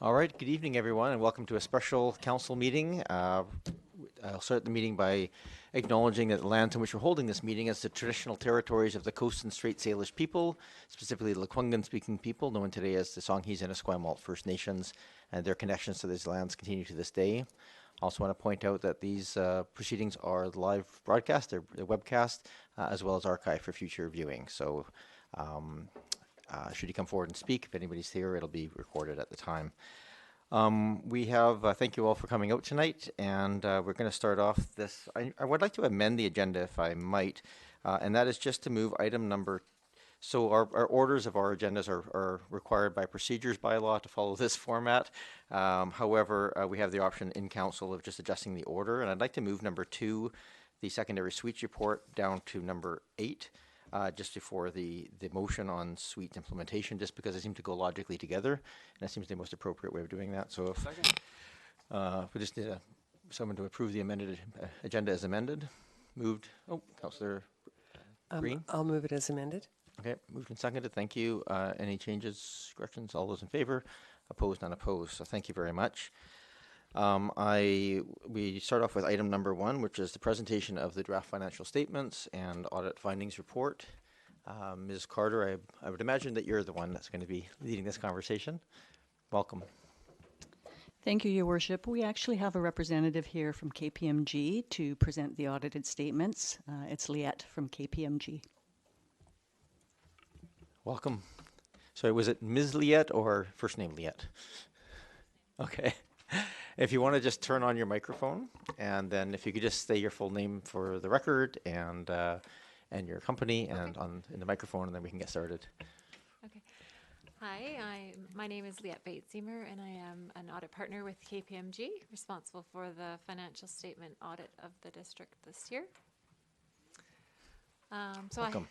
All right, good evening, everyone, and welcome to a special council meeting. I'll start the meeting by acknowledging that the lands in which we're holding this meeting is the traditional territories of the Coast and Strait Salish people, specifically the Lekwungen-speaking people, known today as the Songhees and Esquimalt First Nations, and their connections to these lands continue to this day. I also want to point out that these proceedings are live broadcast, they're webcast, as well as archived for future viewing. So should you come forward and speak, if anybody's here, it'll be recorded at the time. We have, thank you all for coming out tonight, and we're going to start off this. I would like to amend the agenda if I might, and that is just to move item number. So our orders of our agendas are required by procedures by law to follow this format. However, we have the option in council of just adjusting the order, and I'd like to move number 2, the secondary suites report, down to number 8. Just before the motion on suite implementation, just because they seem to go logically together, and that seems the most appropriate way of doing that. So if we just need someone to approve the amended agenda as amended. Moved. Oh, Councillor Green. I'll move it as amended. Okay, moved and seconded. Thank you. Any changes, corrections? All those in favor? Opposed, unopposed. So thank you very much. We start off with item number 1, which is the presentation of the draft financial statements and audit findings report. Ms. Carter, I would imagine that you're the one that's going to be leading this conversation. Welcome. Thank you, Your Worship. We actually have a representative here from KPMG to present the audited statements. It's Liette from KPMG. Welcome. Sorry, was it Ms. Liette or first name Liette? Okay. If you want to just turn on your microphone, and then if you could just say your full name for the record and your company and in the microphone, and then we can get started. Okay. Hi, my name is Liette Batesemer, and I am an audit partner with KPMG, responsible for the financial statement audit of the district this year. Welcome.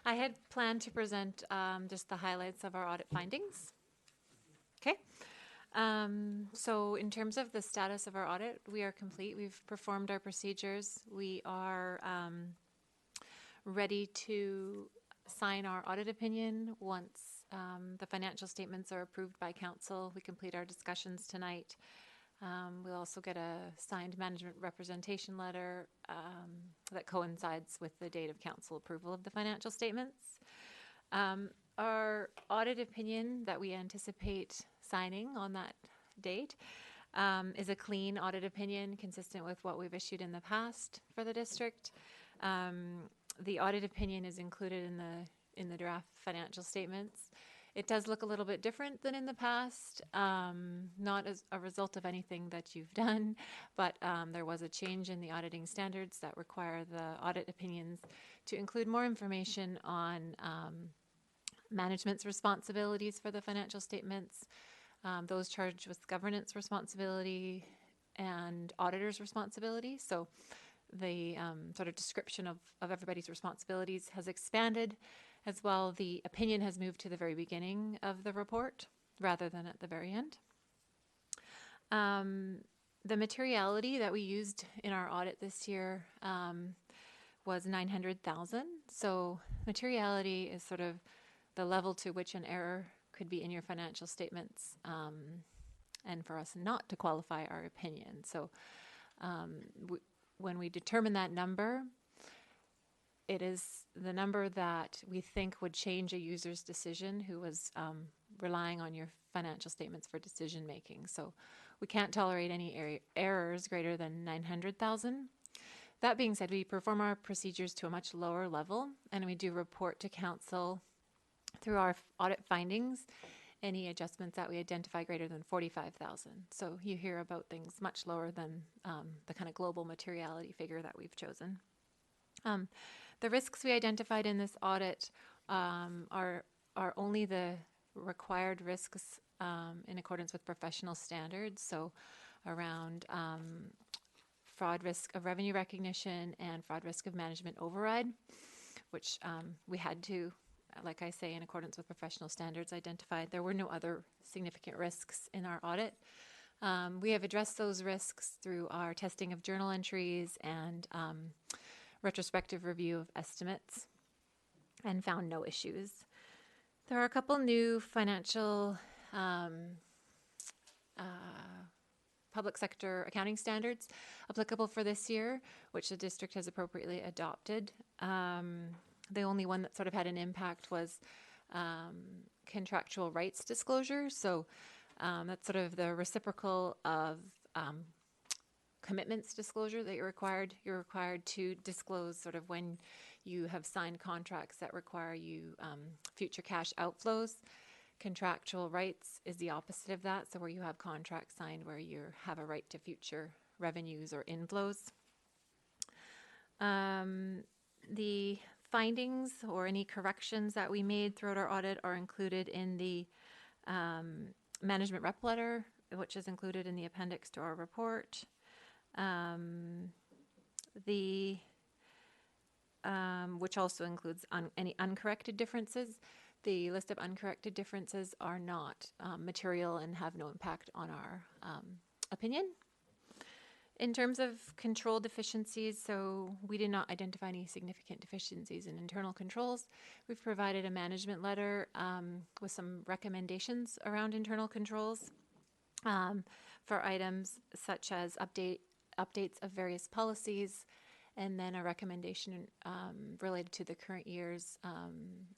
I had planned to present just the highlights of our audit findings. Okay. So in terms of the status of our audit, we are complete. We've performed our procedures. We are ready to sign our audit opinion once the financial statements are approved by council. We complete our discussions tonight. We'll also get a signed management representation letter that coincides with the date of council approval of the financial statements. Our audit opinion that we anticipate signing on that date is a clean audit opinion consistent with what we've issued in the past for the district. The audit opinion is included in the draft financial statements. It does look a little bit different than in the past, not as a result of anything that you've done, but there was a change in the auditing standards that require the audit opinions to include more information on management's responsibilities for the financial statements, those charged with governance responsibility and auditor's responsibility. So the sort of description of everybody's responsibilities has expanded. As well, the opinion has moved to the very beginning of the report rather than at the very end. The materiality that we used in our audit this year was $900,000. So materiality is sort of the level to which an error could be in your financial statements and for us not to qualify our opinion. So when we determine that number, it is the number that we think would change a user's decision who was relying on your financial statements for decision making. So we can't tolerate any errors greater than 900,000. That being said, we perform our procedures to a much lower level, and we do report to council through our audit findings any adjustments that we identify greater than 45,000. So you hear about things much lower than the kind of global materiality figure that we've chosen. The risks we identified in this audit are only the required risks in accordance with professional standards. So around fraud risk of revenue recognition and fraud risk of management override, which we had to, like I say, in accordance with professional standards, identified. There were no other significant risks in our audit. We have addressed those risks through our testing of journal entries and retrospective review of estimates and found no issues. There are a couple new financial public sector accounting standards applicable for this year, which the district has appropriately adopted. The only one that sort of had an impact was contractual rights disclosure. So that's sort of the reciprocal of commitments disclosure that you're required. You're required to disclose sort of when you have signed contracts that require you future cash outflows. Contractual rights is the opposite of that. So where you have contracts signed where you have a right to future revenues or inflows. The findings or any corrections that we made throughout our audit are included in the management rep letter, which is included in the appendix to our report. Which also includes any uncorrected differences. The list of uncorrected differences are not material and have no impact on our opinion. In terms of control deficiencies, so we did not identify any significant deficiencies in internal controls. We've provided a management letter with some recommendations around internal controls for items such as updates of various policies, and then a recommendation related to the current year's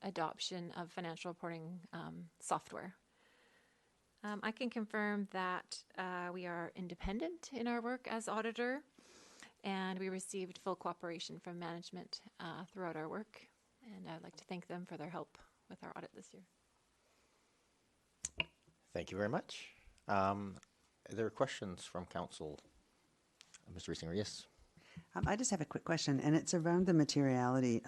adoption of financial reporting software. I can confirm that we are independent in our work as auditor, and we received full cooperation from management throughout our work, and I'd like to thank them for their help with our audit this year. Thank you very much. Are there questions from council? Mr. Riesinger, yes. I just have a quick question, and it's around the materiality.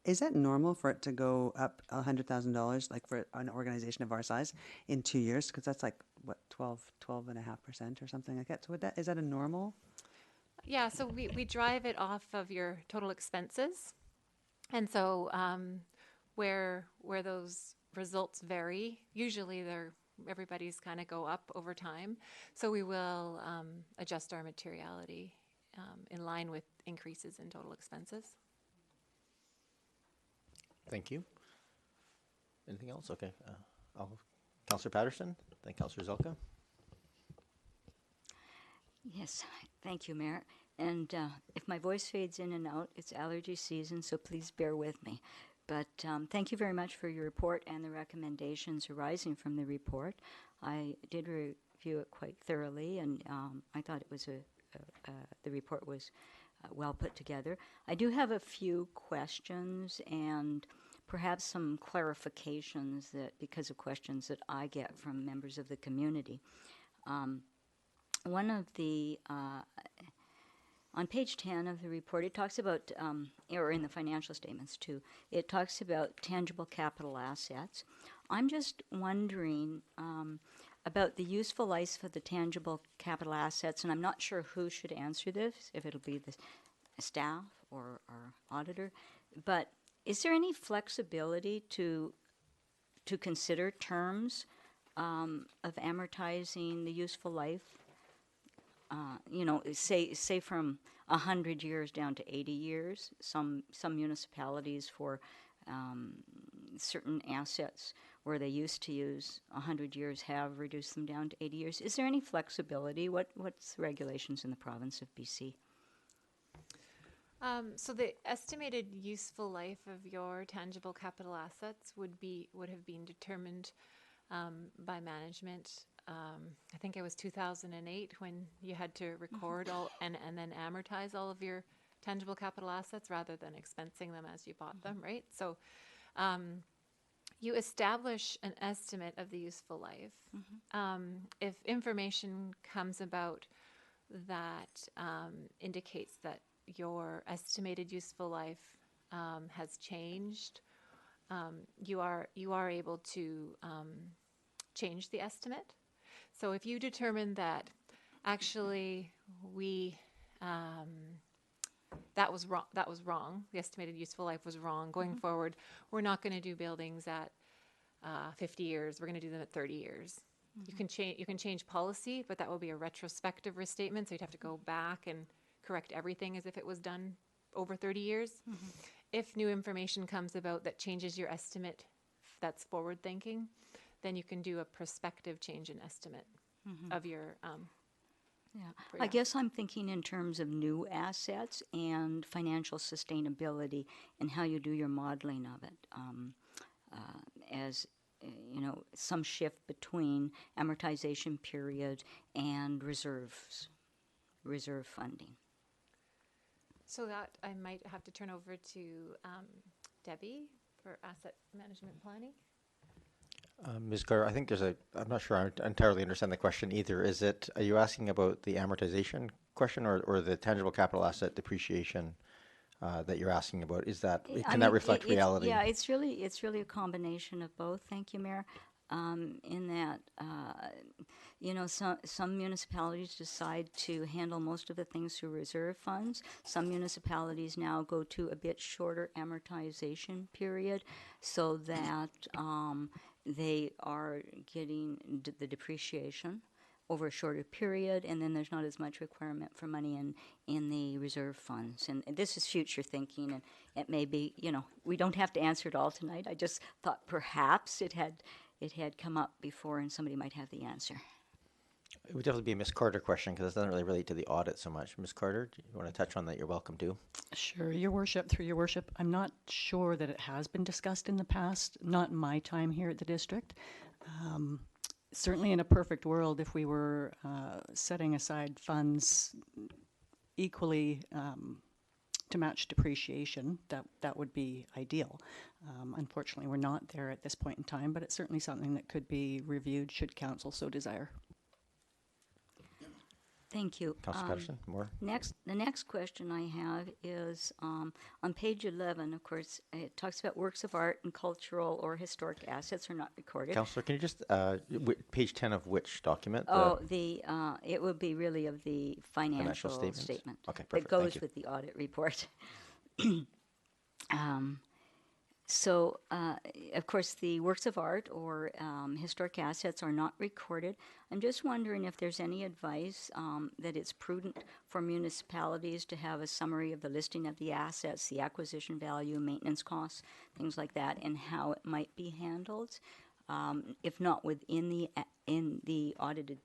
Is that normal for it to go up $100,000, like for an organization of our size, in 2 years? Because that's like, what, 12.5% or something like that. So is that a normal? Yeah, so we drive it off of your total expenses. And so where those results vary, usually everybody's kind of go up over time. So we will adjust our materiality in line with increases in total expenses. Thank you. Anything else? Okay. Councillor Patterson, then Councillor Zelka. Yes, thank you, Mayor. And if my voice fades in and out, it's allergy season, so please bear with me. But thank you very much for your report and the recommendations arising from the report. I did review it quite thoroughly, and I thought it was the report was well put together. I do have a few questions and perhaps some clarifications because of questions that I get from members of the community. One of the on page 10 of the report, it talks about, or in the financial statements too, it talks about tangible capital assets. I'm just wondering about the useful life of the tangible capital assets, and I'm not sure who should answer this, if it'll be the staff or our auditor, but is there any flexibility to consider terms of amortizing the useful life? Say from 100 years down to 80 years. Some municipalities for certain assets where they used to use 100 years have reduced them down to 80 years. Is there any flexibility? What's the regulations in the province of BC? So the estimated useful life of your tangible capital assets would have been determined by management. I think it was 2008 when you had to record all and then amortize all of your tangible capital assets rather than expensing them as you bought them, right? So you establish an estimate of the useful life. If information comes about that indicates that your estimated useful life has changed, you are able to change the estimate. So if you determine that actually that was wrong, the estimated useful life was wrong, going forward, we're not going to do buildings at 50 years, we're going to do them at 30 years. You can change policy, but that will be a retrospective restatement, so you'd have to go back and correct everything as if it was done over 30 years. If new information comes about that changes your estimate, that's forward thinking, then you can do a prospective change in estimate. of your, Yeah, for I your- guess I'm thinking in terms of new assets and financial sustainability and how you do your modeling of it. As you know, some shift between amortization period and reserve funding. So that I might have to turn over to Debbie for asset management planning. Ms. Carter, I think I'm not sure I entirely understand the question either. Are you asking about the amortization question or the tangible capital asset depreciation that you're asking about? Can that reflect reality? Yeah, it's really a combination of both. Thank you, Mayor. In that, you know, some municipalities decide to handle most of the things through reserve funds. Some municipalities now go to a bit shorter amortization period so that they are getting the depreciation over a shorter period, and then there's not as much requirement for money in the reserve funds. And this is future thinking, and it may be, you know, we don't have to answer it all tonight. I just thought perhaps it had come up before, and somebody might have the answer. It would definitely be a Ms. Carter question because it doesn't really relate to the audit so much. Ms. Carter, do you want to touch on that? You're welcome to. Sure, Your Worship, through Your Worship. I'm not sure that it has been discussed in the past, not in my time here at the district. Certainly in a perfect world, if we were setting aside funds equally to match depreciation, that would be ideal. Unfortunately, we're not there at this point in time, but it's certainly something that could be reviewed should council so desire. Thank you. Councilor Patterson, more? The next question I have is on page 11, of course, it talks about works of art and cultural or historic assets are not recorded. Councilor, can you just, page 10 of which document? It would be really of the financial statements? statement. Okay, That perfect. Thank goes you. with the audit report. So, of course, the works of art or historic assets are not recorded. I'm just wondering if there's any advice that it's prudent for municipalities to have a summary of the listing of the assets, the acquisition value, maintenance costs, things like that, and how it might be handled. If not within in the audited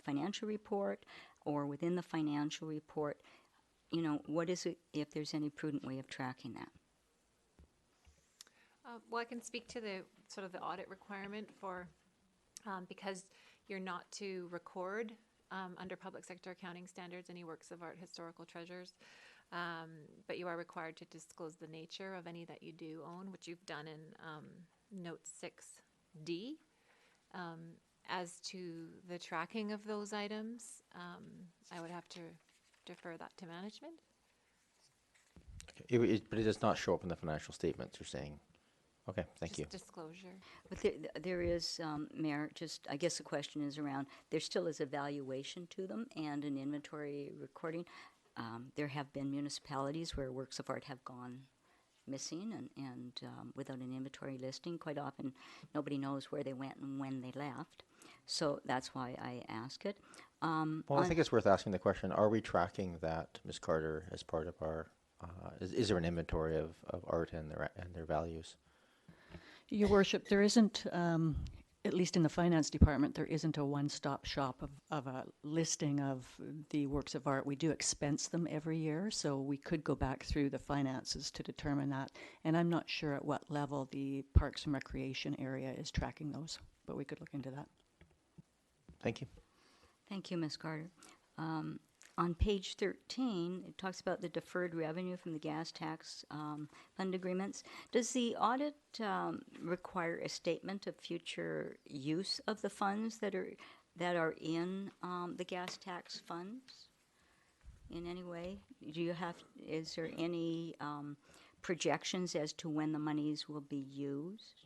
financial report or within the financial report, you know, what is it, if there's any prudent way of tracking that? Well, I can speak to the sort of the audit requirement for, because you're not to record under public sector accounting standards any works of art, historical treasures, but you are required to disclose the nature of any that you do own, which you've done in note 6D. As to the tracking of those items, I would have to defer that to management. Okay. But it does not show up in the financial statements, you're saying? Okay, thank you. Just disclosure. But there is, Mayor, just, I guess the question is around, there still is a valuation to them and an inventory recording. There have been municipalities where works of art have gone missing and without an inventory listing. Quite often, nobody knows where they went and when they left. So that's why I ask it. Well, I think it's worth asking the question, are we tracking that, Ms. Carter, as part of our, is there an inventory of art and their values? Your Worship, there isn't, at least in the finance department, there isn't a one-stop shop of a listing of the works of art. We do expense them every year, so we could go back through the finances to determine that. And I'm not sure at what level the Parks and Recreation area is tracking those, but we could look into that. Thank you. Thank you, Ms. Carter. On page 13, it talks about the deferred revenue from the gas tax fund agreements. Does the audit require a statement of future use of the funds that are in the gas tax funds in any way? Is there any projections as to when the monies will be used?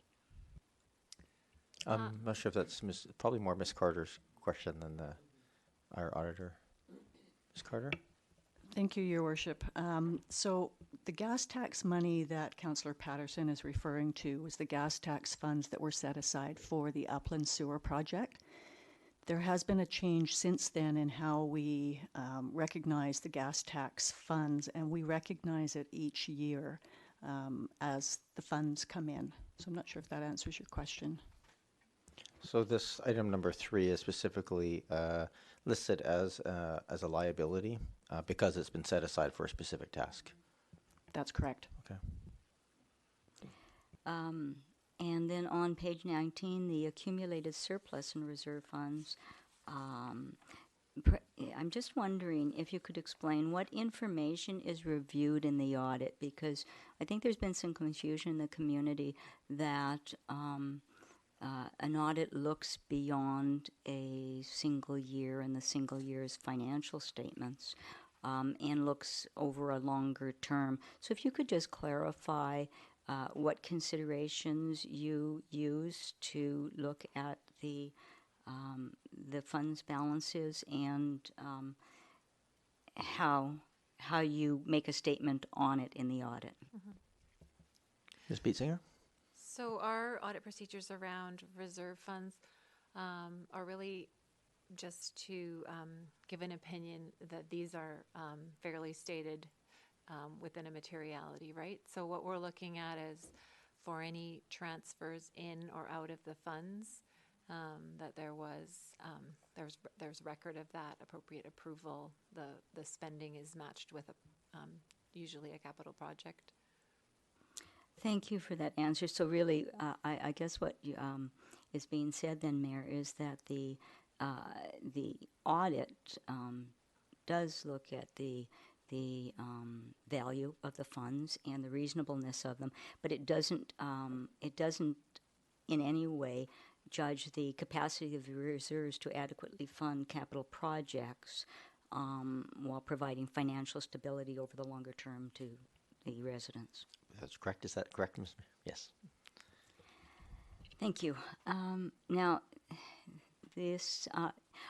I'm not sure if that's probably more Ms. Carter's question than our auditor. Ms. Carter? Thank you, Your Worship. So the gas tax money that Councillor Patterson is referring to was the gas tax funds that were set aside for the Upland Sewer Project. There has been a change since then in how we recognize the gas tax funds, and we recognize it each year as the funds come in. So I'm not sure if that answers your question. So this item number 3 is specifically listed as a liability because it's been set aside for a specific task. That's correct. Okay. And then on page 19, the accumulated surplus and reserve funds. I'm just wondering if you could explain what information is reviewed in the audit, because I think there's been some confusion in the community that an audit looks beyond a single year and the single year's financial statements and looks over a longer term. So if you could just clarify what considerations you use to look at the funds balances and how you make a statement on it in the audit. Ms. Beetsinger? So our audit procedures around reserve funds are really just to give an opinion that these are fairly stated within a materiality, right? So what we're looking at is for any transfers in or out of the funds, that there's record of that appropriate approval. The spending is matched with usually a capital project. Thank you for that answer. So really, I guess what is being said then, Mayor, is that the audit does look at the value of the funds and the reasonableness of them, but it doesn't in any way judge the capacity of the reserves to adequately fund capital projects while providing financial stability over the longer term to the residents. That's correct. Is that correct, Ms.? Yes. Thank you. Now, this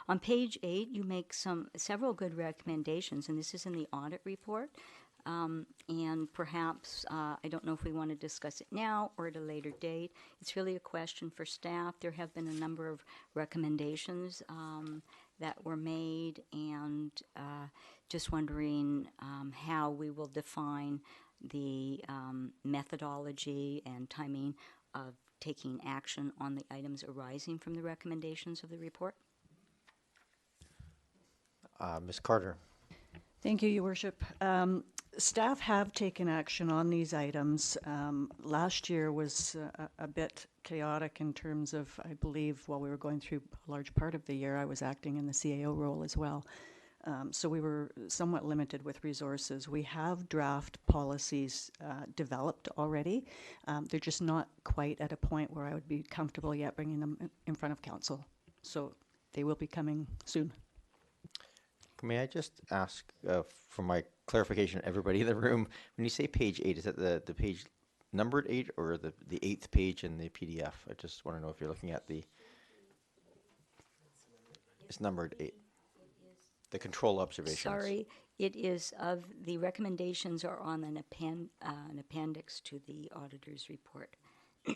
on page 8, you make several good recommendations, and this is in the audit report. And perhaps I don't know if we want to discuss it now or at a later date. It's really a question for staff. There have been a number of recommendations that were made, and just wondering how we will define the methodology and timing of taking action on the items arising from the recommendations of the report. Ms. Carter? Thank you, Your Worship. Staff have taken action on these items. Last year was a bit chaotic in terms of, I believe, while we were going through a large part of the year, I was acting in the CAO role as well. So we were somewhat limited with resources. We have draft policies developed already. They're just not quite at a point where I would be comfortable yet bringing them in front of council. So they will be coming soon. May I just ask for my clarification, everybody in the room, when you say page 8, is that the page numbered 8 or the 8th page in the PDF? I just want to know if you're looking at the... It's numbered 8. The control observations. Sorry, it is of the recommendations are on an appendix to the auditor's report. Yeah.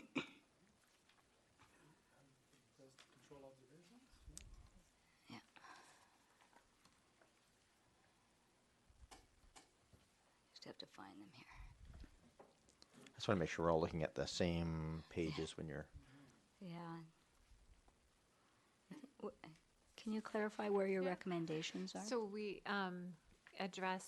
Just have to find them here. I just want to make sure we're all looking at the same pages when you're... Yeah. Can you clarify where your recommendations are? So we address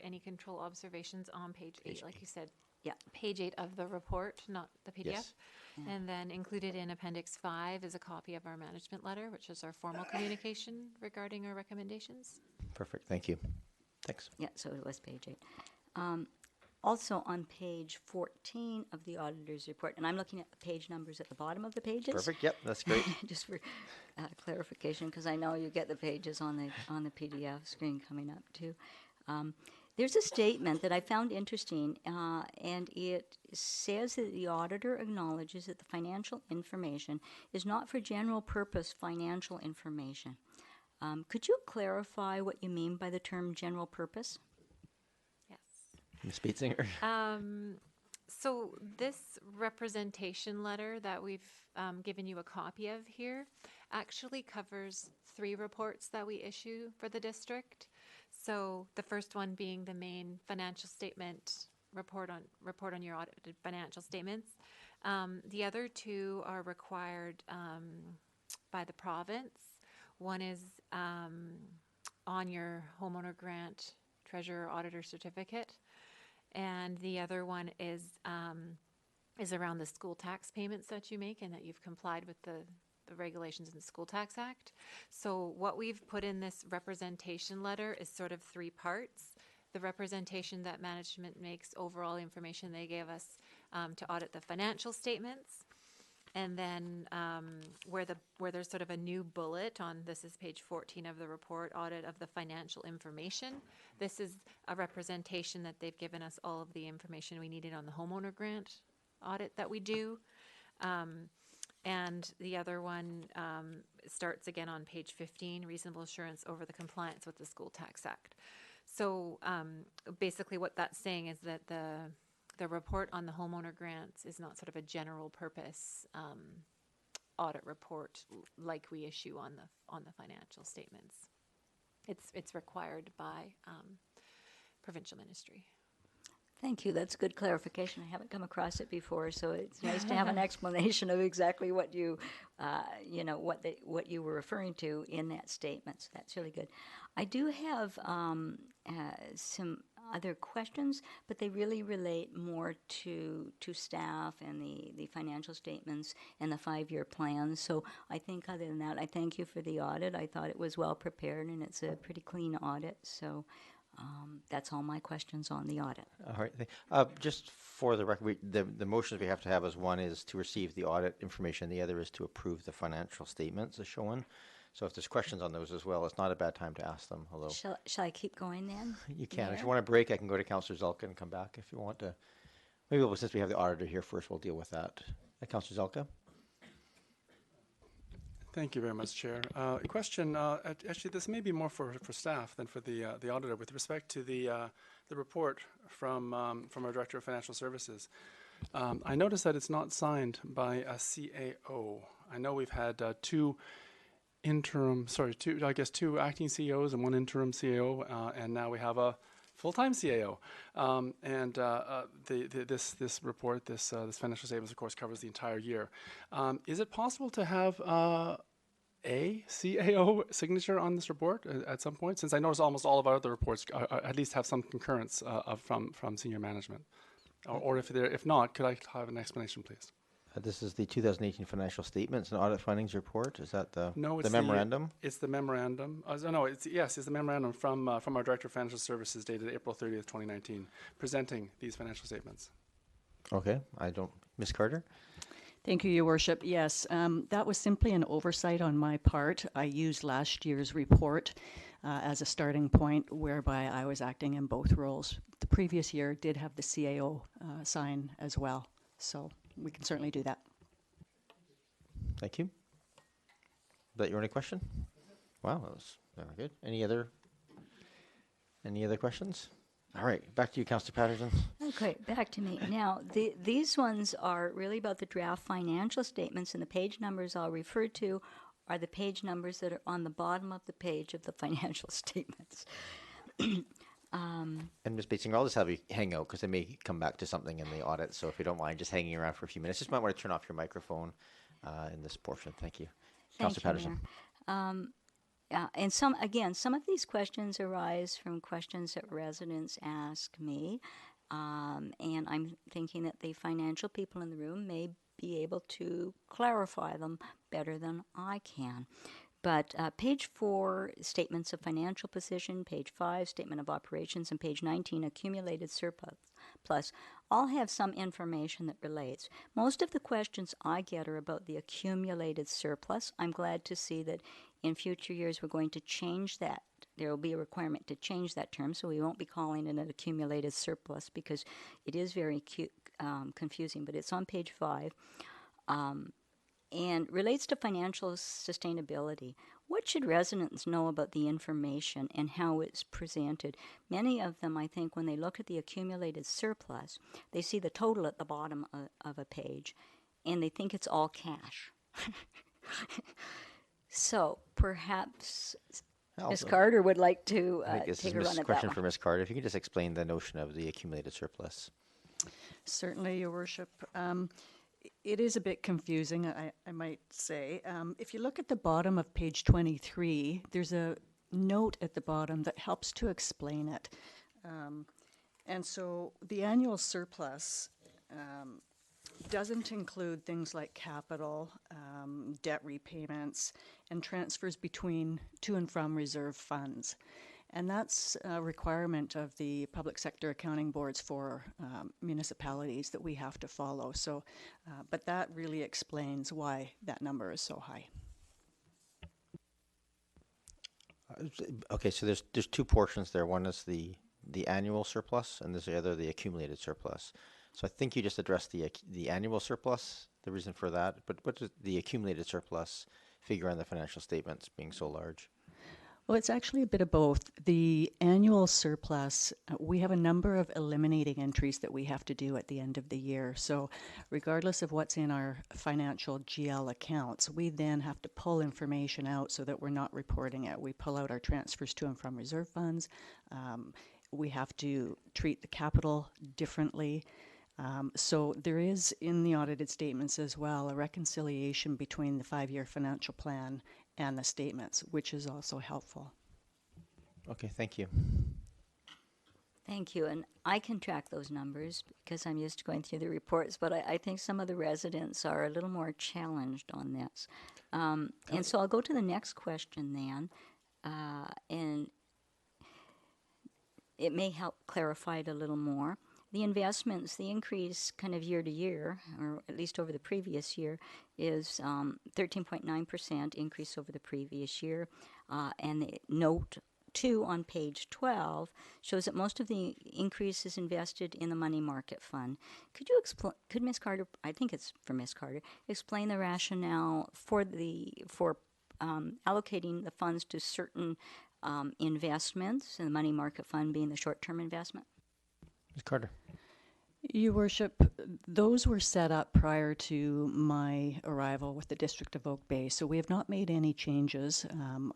any control observations on page 8, like you said. Yeah. Page 8 of the report, not the PDF. Yes. Yeah. And then included in Appendix 5 is a copy of our management letter, which is our formal communication regarding our recommendations. Perfect. Thank you. Thanks. Yeah, so it was page 8. Also on page 14 of the auditor's report, and I'm looking at the page numbers at the bottom of the pages. Perfect. Yep, that's great. Just for clarification, because I know you get the pages on the PDF screen coming up too. There's a statement that I found interesting, and it says that the auditor acknowledges that the financial information is not for general purpose financial information. Could you clarify what you mean by the term general purpose? Yes. Ms. Beetsinger? So this representation letter that we've given you a copy of here actually covers 3 reports that we issue for the district. So the first one being the main financial statement report on your audited financial statements. The other 2 are required by the province. One is on your homeowner grant treasurer auditor certificate, and the other one is around the school tax payments that you make and that you've complied with the regulations in the School Tax Act. So what we've put in this representation letter is sort of three parts. The representation that management makes, overall information they gave us to audit the financial statements. And then where there's sort of a new bullet on, this is page 14 of the report, audit of the financial information. This is a representation that they've given us all of the information we needed on the homeowner grant audit that we do. And the other one starts again on page 15, reasonable assurance over the compliance with the School Tax Act. So basically what that's saying is that the report on the homeowner grants is not sort of a general purpose audit report like we issue on the financial statements. It's required by provincial ministry. Thank you. That's good clarification. I haven't come across it before, so it's nice to have an explanation of exactly what you, what you were referring to in that statement. So that's really good. I do have some other questions, but they really relate more to staff and the financial statements and the 5-year plan. So I think other than that, I thank you for the audit. I thought it was well prepared and it's a pretty clean audit. So that's all my questions on the audit. All right. Just for the record, the motions we have to have is one is to receive the audit information. The other is to approve the financial statements as shown. So if there's questions on those as well, it's not a bad time to ask them. Hello. Shall I keep going then? You can. If Yeah. you want a break, I can go to Councillor Zelka and come back if you want to. Maybe since we have the auditor here first, we'll deal with that. Councillor Zelka. Thank you very much, Chair. A question, actually this may be more for staff than for the auditor with respect to the report from our Director of Financial Services. I noticed that it's not signed by a CAO. I know we've had two acting CEOs and one interim CAO, and now we have a full-time CAO. This report, this financial statements, of course, covers the entire year. Is it possible to have a CAO signature on this report at some point? Since I notice almost all of our other reports at least have some concurrence from senior management. Or if not, could I have an explanation, please? This is the 2018 financial statements and audit findings report. Is that the memorandum? It's the memorandum. It's the memorandum from our Director of Financial Services dated April 30th, 2019, presenting these financial statements. Okay, Ms. Carter? Thank you, Your Worship. Yes, that was simply an oversight on my part. I used last year's report as a starting point whereby I was acting in both roles. The previous year did have the CAO sign as well, so we can certainly do that. Thank you. Is that your only question? Wow, that was very good. Any other questions? All right, back to you, Councillor Patterson. Okay, back to me. Now, these ones are really about the draft financial statements, and the page numbers I'll refer to are the page numbers that are on the bottom of the page of the financial statements. And Ms. Basinger, I'll just have you hang out because I may come back to something in the audit. So if you don't mind just hanging around for a few minutes, just might want to turn off your microphone in this portion. Thank you. Councillor Patterson. And some of these questions arise from questions that residents ask me, and I'm thinking that the financial people in the room may be able to clarify them better than I can. But page 4, statements of financial position, page 5, statement of operations, and page 19, accumulated surplus, all have some information that relates. Most of the questions I get are about the accumulated surplus. I'm glad to see that in future years we're going to change that. There will be a requirement to change that term, so we won't be calling it an accumulated surplus because it is very confusing, but it's on page 5. And relates to financial sustainability. What should residents know about the information and how it's presented? Many of them, I think, when they look at the accumulated surplus, they see the total at the bottom of a page, and they think it's all cash. So perhaps Ms. Carter would like to take a run at that one. This is a question for Ms. Carter. If you could just explain the notion of the accumulated surplus. Certainly, Your Worship. It is a bit confusing, I might say. If you look at the bottom of page 23, there's a note at the bottom that helps to explain it. And so the annual surplus doesn't include things like capital, debt repayments, and transfers between to and from reserve funds. And that's a requirement of the public sector accounting boards for municipalities that we have to follow. So, but that really explains why that number is so high. Okay, so there's two portions there. One is the annual surplus, and there's the other, the accumulated surplus. So I think you just addressed the annual surplus, the reason for that. But what does the accumulated surplus figure on the financial statements being so large? Well, it's actually a bit of both. The annual surplus, we have a number of eliminating entries that we have to do at the end of the year. So regardless of what's in our financial GL accounts, we then have to pull information out so that we're not reporting it. We pull out our transfers to and from reserve funds. We have to treat the capital differently. So there is in the audited statements as well a reconciliation between the 5-year financial plan and the statements, which is also helpful. Okay, thank you. Thank you. And I can track those numbers because I'm used to going through the reports, but I think some of the residents are a little more challenged on this. And so I'll go to the next question then, and it may help clarify it a little more. The investments, the increase kind of year to year, or at least over the previous year, is 13.9% increase over the previous year. And the note 2 on page 12 shows that most of the increase is invested in the money market fund. Could you explain, could Ms. Carter, I think it's for Ms. Carter, explain the rationale for allocating the funds to certain investments, and the money market fund being the short-term investment? Ms. Carter. Your Worship, those were set up prior to my arrival with the District of Oak Bay, so we have not made any changes.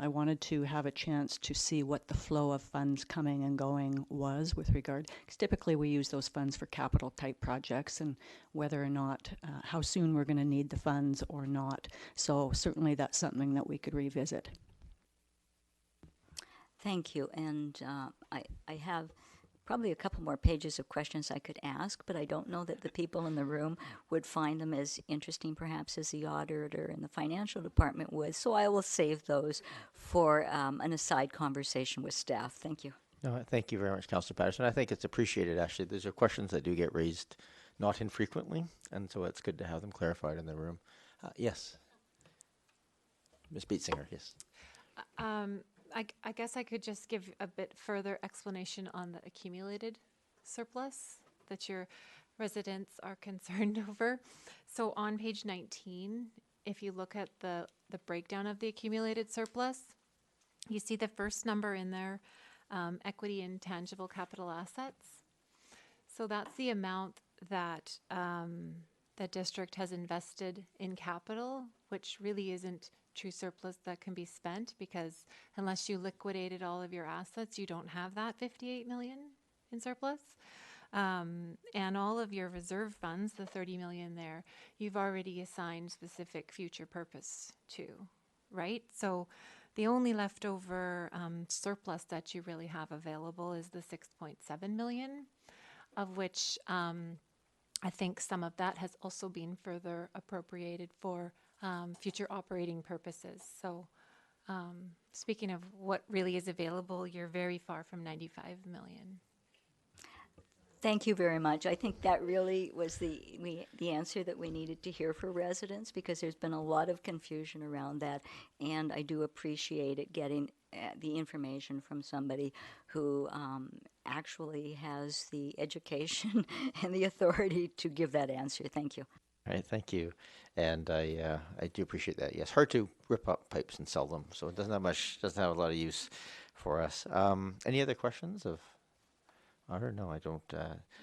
I wanted to have a chance to see what the flow of funds coming and going was with regard, because typically we use those funds for capital type projects, and whether or not, how soon we're going to need the funds or not. So certainly that's something that we could revisit. Thank you. And I have probably a couple more pages of questions I could ask, but I don't know that the people in the room would find them as interesting perhaps as the auditor and the financial department would. So I will save those for an aside conversation with staff. Thank you. No, thank you very much, Councillor Patterson. I think it's appreciated, actually. These are questions that do get raised not infrequently, and so it's good to have them clarified in the room. Yes. Ms. Beetsinger, yes. I guess I could just give a bit further explanation on the accumulated surplus that your residents are concerned over. So on page 19, if you look at the breakdown of the accumulated surplus, you see the first number in there, equity and tangible capital assets. So that's the amount that the district has invested in capital, which really isn't true surplus that can be spent, because unless you liquidated all of your assets, you don't have that 58 million in surplus. And all of your reserve funds, the 30 million there, you've already assigned specific future purpose to, right? So the only leftover surplus that you really have available is the 6.7 million, of which I think some of that has also been further appropriated for future operating purposes. So speaking of what really is available, you're very far from 95 million. Thank you very much. I think that really was the answer that we needed to hear for residents, because there's been a lot of confusion around that, and I do appreciate it getting the information from somebody who actually has the education and the authority to give that answer. Thank you. All right, thank you. And I do appreciate that. Yes, hard to rip up pipes and sell them, so it doesn't have a lot of use for us. Any other questions of Otter? No, I don't.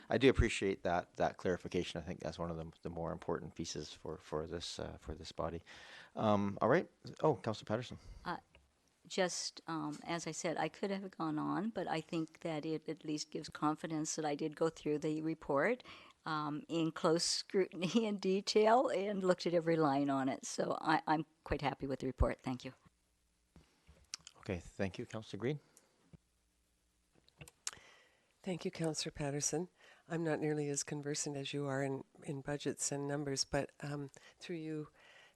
I do appreciate that clarification. I think that's one of the more important pieces for this body. All right. Oh, Councillor Patterson. Just as I said, I could have gone on, but I think that it at least gives confidence that I did go through the report in close scrutiny and detail and looked at every line on it. So I'm quite happy with the report. Thank you. Okay, thank you, Councillor Green. Thank you, Councillor Patterson. I'm not nearly as conversant as you are in budgets and numbers, but through you,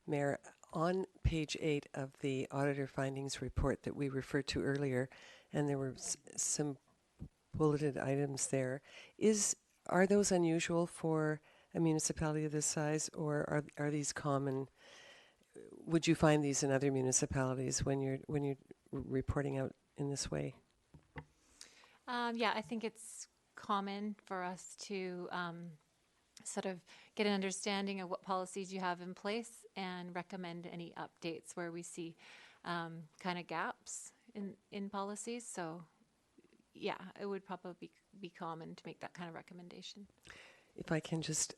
Mayor, on page 8 of the auditor findings report that we referred to earlier, and there were some bulleted items there, are those unusual for a municipality of this size, or are these common? Would you find these in other municipalities when you're reporting out in this way? Yeah, I think it's common for us to sort of get an understanding of what policies you have in place and recommend any updates where we see kind of gaps in policies. So yeah, it would probably be common to make that kind of recommendation. If I can just,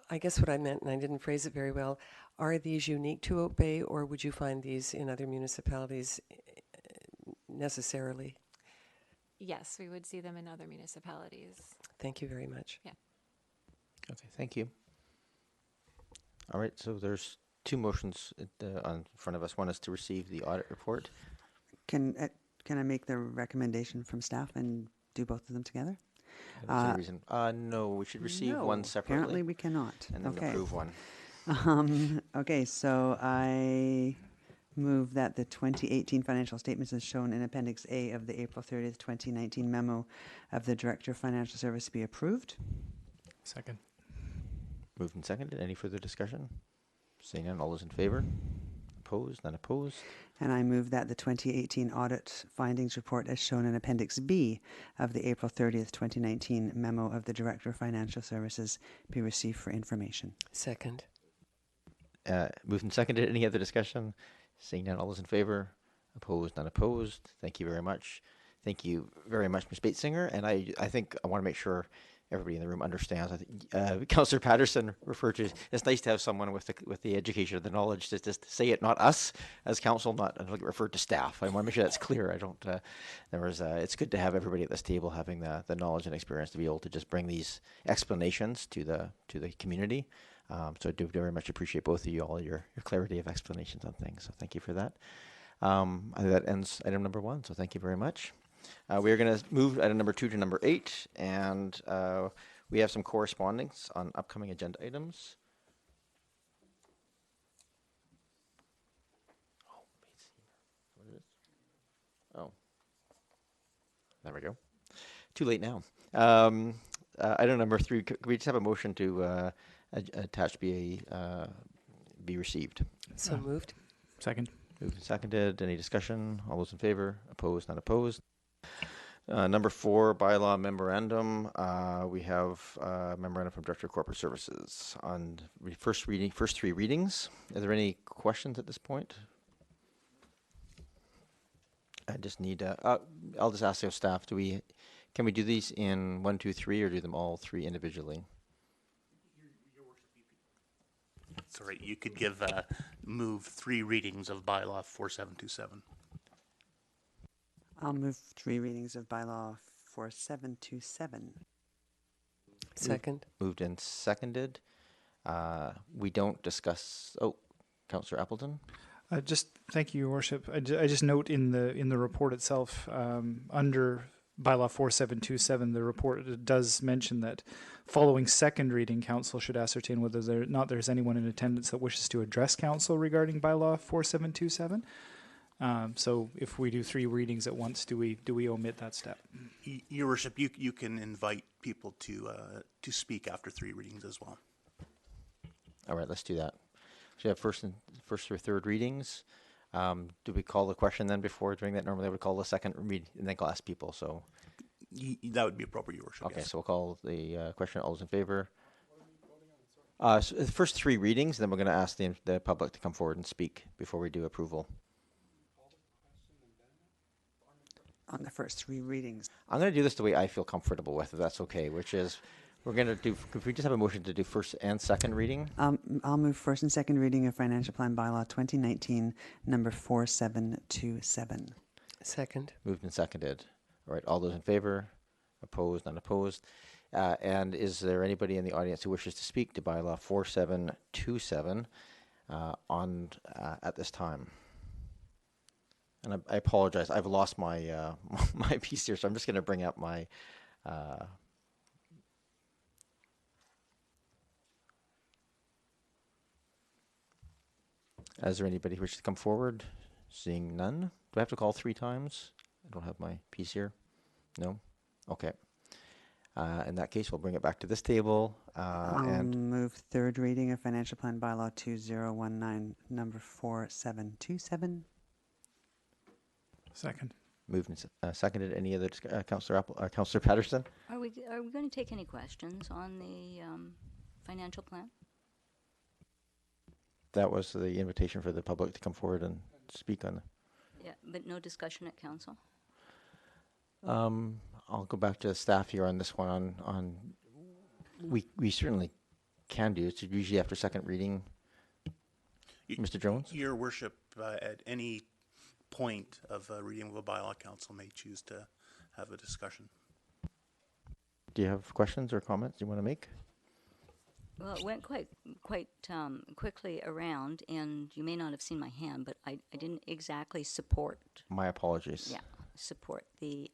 I guess what I meant, and I didn't phrase it very well, are these unique to Oak Bay, or would you find these in other municipalities necessarily? Yes, we would see them in other municipalities. Thank you very much. Yeah. Okay, thank you. All right, so there's two motions on front of us. One is to receive the audit report. Can I make the recommendation from staff and do both of them together? I don't see any reason. No, we should receive one No, separately. apparently we cannot. And then Okay. approve one. Okay, so I move that the 2018 financial statements as shown in Appendix A of the April 30th, 2019 memo of the Director of Financial Service be approved. Second. Moved and seconded. Any further discussion? Seeing none, all those in favor? Opposed? None opposed? And I move that the 2018 audit findings report as shown in Appendix B of the April 30th, 2019 memo of the Director of Financial Services be received for information. Second. Moved and seconded. Any other discussion? Seeing none, all those in favor? Opposed? None opposed? Thank you very much. Thank you very much, Ms. Batesinger. And I think I want to make sure everybody in the room understands. I think Councillor Patterson referred to, it's nice to have someone with the education or the knowledge to just say it, not us as council, not referred to staff. I want to make sure that's clear. I don't, it's good to have everybody at this table having the knowledge and experience to be able to just bring these explanations to the community. So I do very much appreciate both of you, all your clarity of explanations on things. So thank you for that. That ends item number 1. So thank you very much. We are going to move item number 2 to number 8, and we have some correspondence on upcoming agenda items. Oh, there we go. Too late now. Item number 3. Could we just have a motion to attached be received? So moved. Second. Moved and seconded. Any discussion? All those in favor? Opposed? Not opposed. Number 4, bylaw memorandum. We have memorandum from Director of Corporate Services on first 3 readings. Are there any questions at this point? I just need. I'll just ask our staff. Can we do these in 1, 2, 3, or do them all 3 individually? Sorry, you could move 3 readings of bylaw 4727. I'll move 3 readings of bylaw 4727. Second. Moved and seconded. We don't discuss. Oh, Councillor Appleton. Thank you, Your Worship. I just note in the report itself, under bylaw 4727, the report does mention that following second reading, council should ascertain whether there's anyone in attendance that wishes to address council regarding bylaw 4727. So if we do 3 readings at once, do we omit that step? Your Worship, you can invite people to speak after 3 readings as well. All right, let's do that. So you have first or third readings. Do we call the question then before doing that? Normally I would call the second read and then ask people. So that would be appropriate, Your Worship. Okay, yes. so we'll call the question. All those in favor? So the first 3 readings, then we're going to ask the public to come forward and speak before we do approval. On the first 3 readings. I'm going to do this the way I feel comfortable with, if that's okay, which is we're going to do, if we just have a motion to do first and second reading. I'll move first and second reading of Financial Plan Bylaw 2019, number 4727. Second. Moved and seconded. All right, all those in favor? Opposed? None opposed? And is there anybody in the audience who wishes to speak to Bylaw 4727 at this time? And I apologize, I've lost my my piece here, so I'm just going to bring up my is there anybody who wishes to come forward? Seeing none. Do I have to call 3 times? I don't have my piece here. No? Okay. In that case, we'll bring it back to this table. And Move third reading of financial plan bylaw 2019, number 4727. Second. moved and seconded. Any other Councillor Patterson? Are we going to take any questions on the financial plan? That was the invitation for the public to come forward and speak on. Yeah, but no discussion at council? I'll go back to the staff here on this one. We certainly can do it. It's usually after second reading. Mr. Jones? Your Worship, at any point of reading of a bylaw, council may choose to have a discussion. Do you have questions or comments you want to make? Well, it went quite quickly around, and you may not have seen my hand, but I didn't exactly support. My apologies. Yeah, support the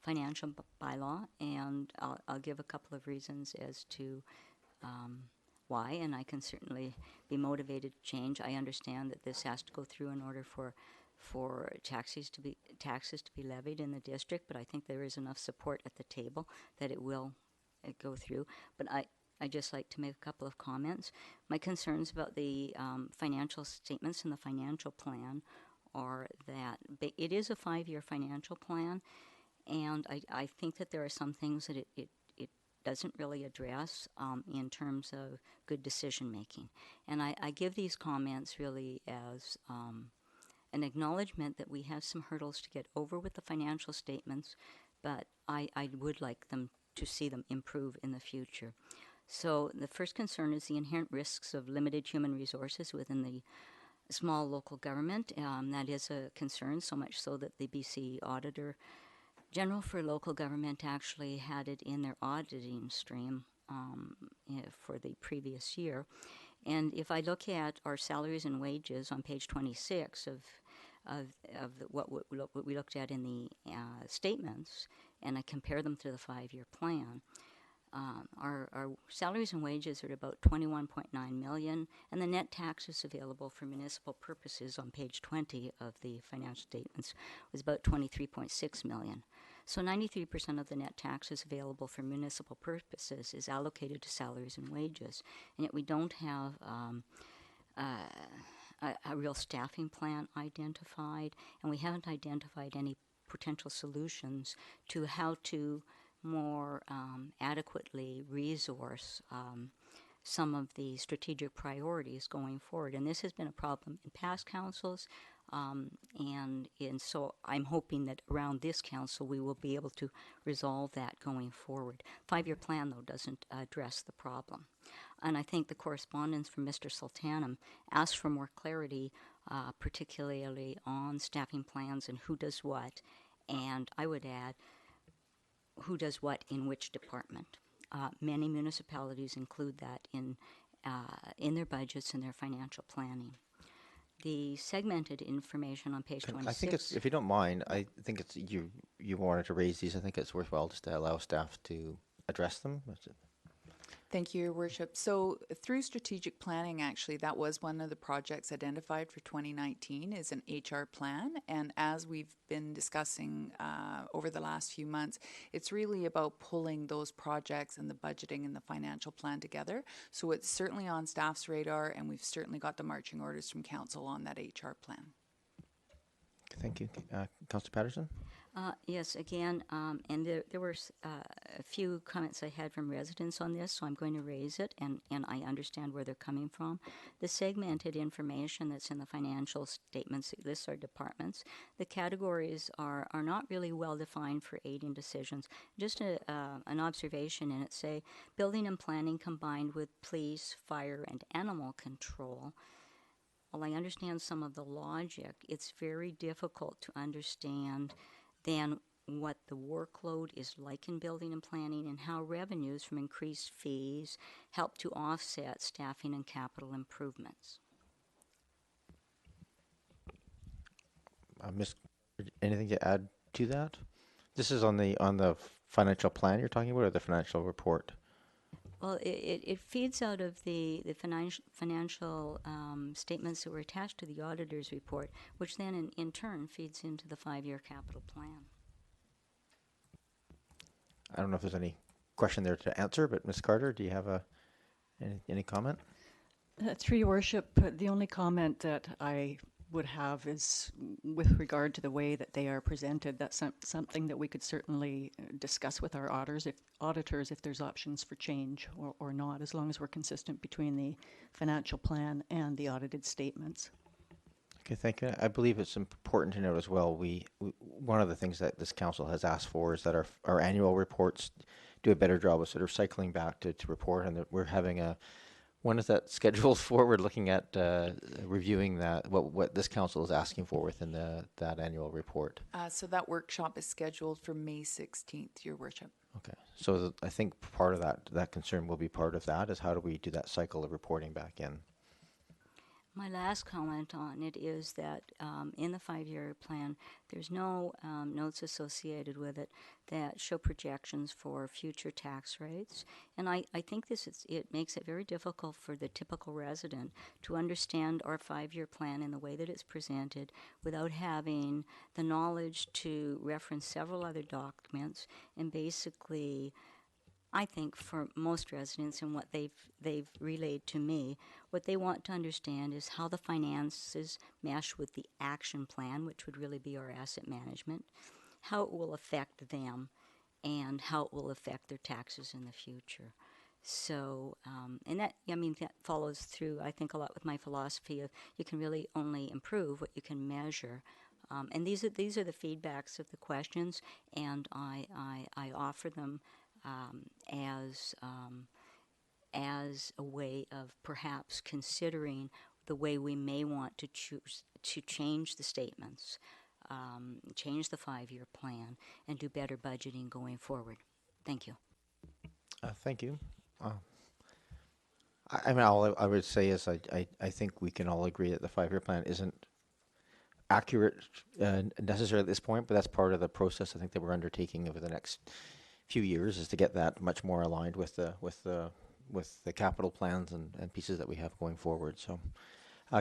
financial bylaw, and I'll give a couple of reasons as to why, and I can certainly be motivated to change. I understand that this has to go through in order for taxes to be levied in the district, but I think there is enough support at the table that it will go through. But I'd just like to make a couple of comments. My concerns about the financial statements and the financial plan are that it is a 5-year financial plan, and I think that there are some things that it doesn't really address in terms of good decision making. And I give these comments really as an acknowledgement that we have some hurdles to get over with the financial statements, but I would like them to see them improve in the future. So the first concern is the inherent risks of limited human resources within the small local government. That is a concern, so much so that the BC Auditor General for Local Government actually had it in their auditing stream for the previous year. And if I look at our salaries and wages on page 26 of what we looked at in the statements, and I compare them to the 5-year plan, our salaries and wages are at about $21.9 million, and the net taxes available for municipal purposes on page 20 of the financial statements was about $23.6 million. So 93% of the net taxes available for municipal purposes is allocated to salaries and wages, and yet we don't have a real staffing plan identified, and we haven't identified any potential solutions to how to more adequately resource some of the strategic priorities going forward. And this has been a problem in past councils, and so I'm hoping that around this council we will be able to resolve that going forward. 5-year plan, though, doesn't address the problem. And I think the correspondence from Mr. Sultanum asks for more clarity, particularly on staffing plans and who does what, and I would add, who does what in which department. Many municipalities include that in their budgets and their financial planning. The segmented information on page 26. I think it's, if you don't mind, I think it's you wanted to raise these. I think it's worthwhile just to allow staff to address them. Thank you, Your Worship. So through strategic planning, actually, that was one of the projects identified for 2019 is an HR plan. And as we've been discussing over the last few months, it's really about pulling those projects and the budgeting and the financial plan together. So it's certainly on staff's radar, and we've certainly got the marching orders from council on that HR plan. Thank you. Councillor Patterson? Yes, again, and there were a few comments I had from residents on this, so I'm going to raise it, and I understand where they're coming from. The segmented information that's in the financial statements, it lists our departments. The categories are not really well defined for aiding decisions. Just an observation in it, say, building and planning combined with police, fire, and animal control. While I understand some of the logic, it's very difficult to understand then what the workload is like in building and planning, and how revenues from increased fees help to offset staffing and capital improvements. Miss, anything to add to that? This is on the financial plan you're talking about, or the financial report? Well, it feeds out of the financial statements that were attached to the auditor's report, which then in turn feeds into the 5-year capital plan. I don't know if there's any question there to answer, but Ms. Carter, do you have any comment? Through your worship, the only comment that I would have is with regard to the way that they are presented. That's something that we could certainly discuss with our auditors if there's options for change or not, as long as we're consistent between the financial plan and the audited statements. Okay, thank you. I believe it's important to note as well, we one of the things that this council has asked for is that our annual reports do a better job of sort of cycling back to report, and that we're having when is that scheduled for? We're looking at reviewing that, what this council is asking for within that annual report. So that workshop is scheduled for May 16th, Your Worship. Okay, so I think part of that concern will be part of that, is how do we do that cycle of reporting back in? My last comment on it is that in the 5-year plan, there's no notes associated with it that show projections for future tax rates. And I think it makes it very difficult for the typical resident to understand our 5-year plan in the way that it's presented without having the knowledge to reference several other documents. And basically, I think for most residents and what they've relayed to me, what they want to understand is how the finances mesh with the action plan, which would really be our asset management, how it will affect them, and how it will affect their taxes in the future. So, and that follows through, I think, a lot with my philosophy of you can really only improve what you can measure. And these are the feedbacks of the questions, and I offer them as a way of perhaps considering the way we may want to choose to change the statements, change the 5-year plan, and do better budgeting going forward. Thank you. Thank you. All I would say is I think we can all agree that the 5-year plan isn't accurate necessarily at this point, but that's part of the process I think that we're undertaking over the next few years, is to get that much more aligned with the capital plans and pieces that we have going forward. So,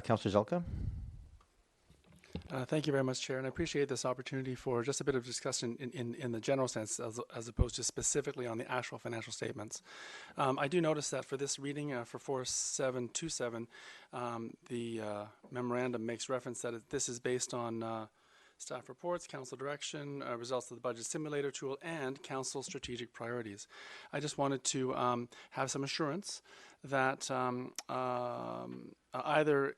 Councillor Zelka. Thank you very much, Chair, and I appreciate this opportunity for just a bit of discussion in the general sense as opposed to specifically on the actual financial statements. I do notice that for this reading for 4727, the memorandum makes reference that this is based on staff reports, council direction, results of the budget simulator tool, and council strategic priorities. I just wanted to have some assurance that either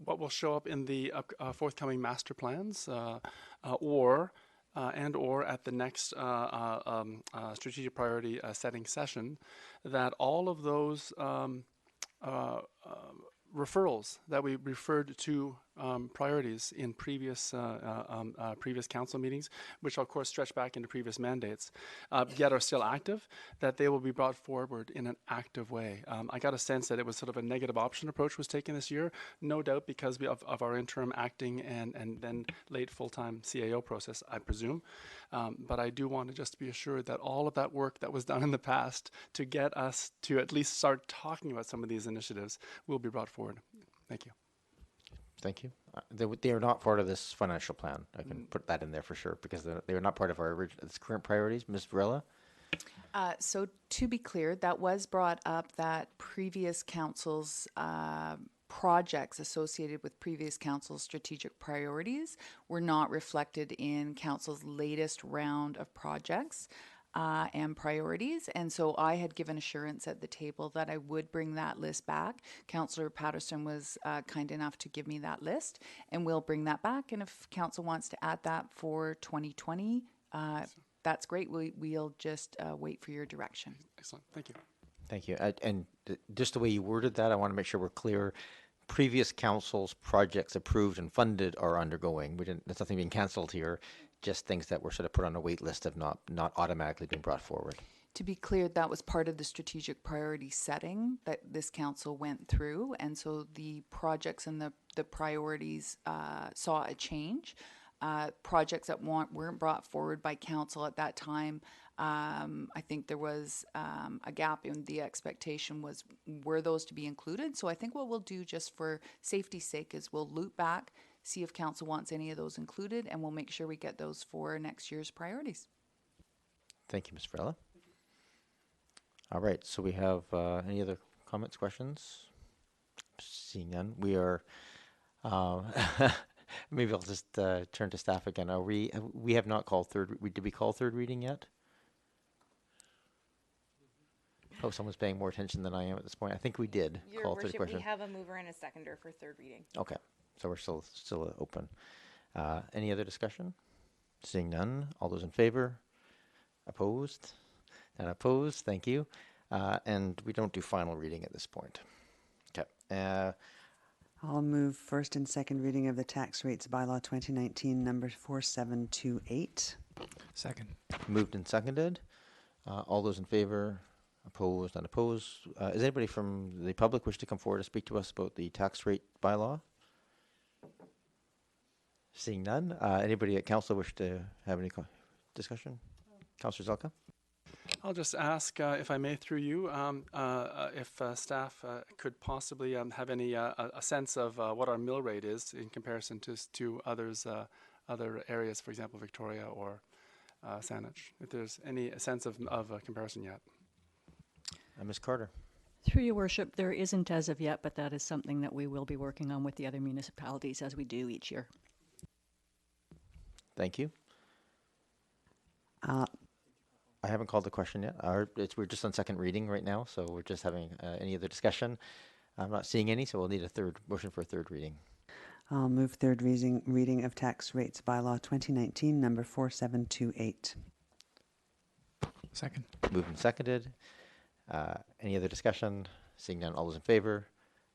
what will show up in the forthcoming master plans or at the next strategic priority setting session, that all of those referrals that we referred to priorities in previous council meetings, which of course stretch back into previous mandates, yet are still active, that they will be brought forward in an active way. I got a sense that it was sort of a negative option approach was taken this year, no doubt because of our interim acting and then late full-time CAO process, I presume. But I do want to just be assured that all of that work that was done in the past to get us to at least start talking about some of these initiatives will be brought forward. Thank you. Thank you. They are not part of this financial plan. I can put that in there for sure, because they are not part of our current priorities. Ms. Varela? So to be clear, that was brought up that previous councils' projects associated with previous council's strategic priorities were not reflected in council's latest round of projects and priorities. And so I had given assurance at the table that I would bring that list back. Councillor Patterson was kind enough to give me that list, and we'll bring that back. And if council wants to add that for 2020, that's great. We'll just wait for your direction. Excellent. Thank you. Thank you. And just the way you worded that, I want to make sure we're clear. Previous council's projects approved and funded are undergoing. There's nothing being cancelled here. just things that were sort of put on a wait list of not automatically being brought forward. To be clear, that was part of the strategic priority setting that this council went through. And so the projects and the priorities saw a change. Projects that weren't brought forward by council at that time, I think there was a gap in the expectation was, were those to be included? So I think what we'll do, just for safety's sake, is we'll loop back, see if council wants any of those included, and we'll make sure we get those for next year's priorities. Thank you, Ms. Varela. All right, so we have any other comments, questions? Seeing none, we are, maybe I'll just turn to staff again. Are we have not called did we call third reading yet? Oh, someone's paying more attention than I am at this point. I think we did Your call third Worship, question. we have a mover and a seconder for third reading. Okay, so we're still open. Any other discussion? Seeing none, all those in favor? Opposed? None opposed, thank you. And we don't do final reading at this point. Okay. I'll move first and second reading of the tax rates bylaw 2019 number 4728. Second. Moved and seconded. All those in favor? Opposed? Unopposed? Is anybody from the public wish to come forward to speak to us about the tax rate bylaw? Seeing none. Anybody at council wish to have any discussion? Councillor Zelka? I'll just ask, if I may, through you, if staff could possibly have any a sense of what our mill rate is in comparison to other areas, for example, Victoria or Saanich. If there's any sense of a comparison yet. Ms. Carter? Through your worship, there isn't as of yet, but that is something that we will be working on with the other municipalities as we do each year. Thank you. I haven't called the question yet. We're just on second reading right now, so we're just having any other discussion. I'm not seeing any, so we'll need a motion for a third reading. I'll move third reading of tax rates bylaw 2019 number 4728. Second. Moved and seconded. Any other discussion? Seeing none, all those in favor?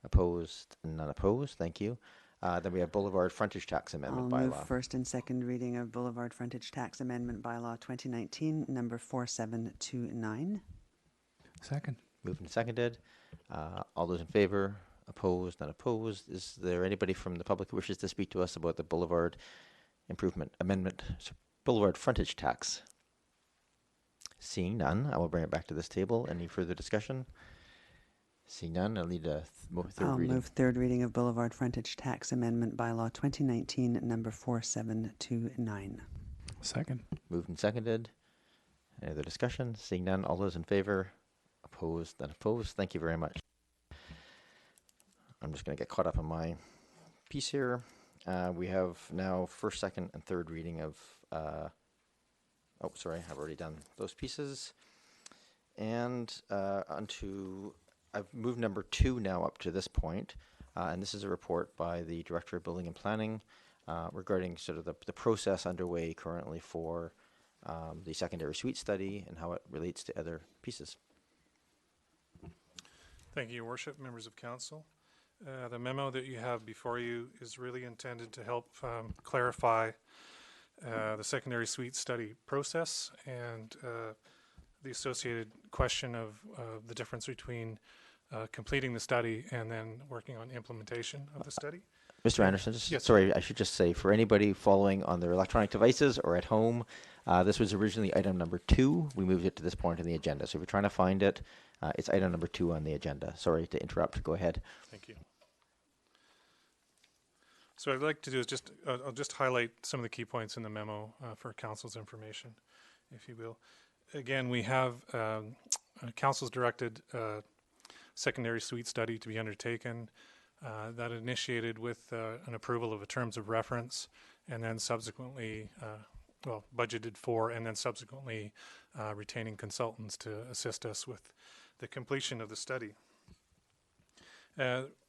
Opposed? None opposed. Thank you. Then we have Boulevard Frontage Tax Amendment I'll Bylaw. move first and second reading of Boulevard Frontage Tax Amendment Bylaw 2019 number 4729. Second. Moved and seconded. All those in favor? Opposed? None opposed. Is there anybody from the public who wishes to speak to us about the Boulevard Improvement Amendment, Boulevard Frontage Tax? Seeing none, I will bring it back to this table. Any further discussion? Seeing none, I'll need a third I'll reading. move third reading of Boulevard Frontage Tax Amendment Bylaw 2019 number 4729. Second. Moved and seconded. Any other discussion? Seeing none, all those in favor? Opposed? None opposed. Thank you very much. I'm just going to get caught up on my piece here. We have now first, second, and third reading of... oh, sorry, I've already done those pieces. And onto... I've moved number 2 now up to this point, and this is a report by the Director of Building and Planning regarding sort of the process underway currently for the secondary suite study and how it relates to other pieces. Thank you, Your Worship, members of council. The memo that you have before you is really intended to help clarify the secondary suite study process and the associated question of the difference between completing the study and then working on implementation of the study. Mr. Anderson, Yes. sorry, I should just say, for anybody following on their electronic devices or at home, this was originally item number 2. We moved it to this point in the agenda. So if you're trying to find it, it's item number 2 on the agenda. Sorry to interrupt. Go ahead. Thank you. So what I'd like to do is I'll just highlight some of the key points in the memo for council's information, if you will. Again, we have council's directed secondary suite study to be undertaken that initiated with an approval of a terms of reference and then subsequently, budgeted for and then subsequently retaining consultants to assist us with the completion of the study.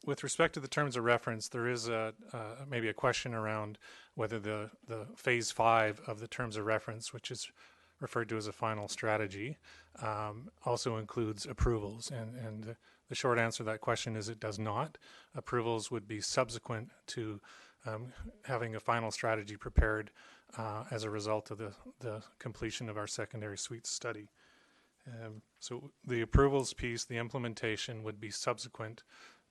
With respect to the terms of reference, there is maybe a question around whether the phase 5 of the terms of reference, which is referred to as a final strategy, also includes approvals. And the short answer to that question is it does not. Approvals would be subsequent to having a final strategy prepared as a result of the completion of our secondary suites study. So the approvals piece, the implementation would be subsequent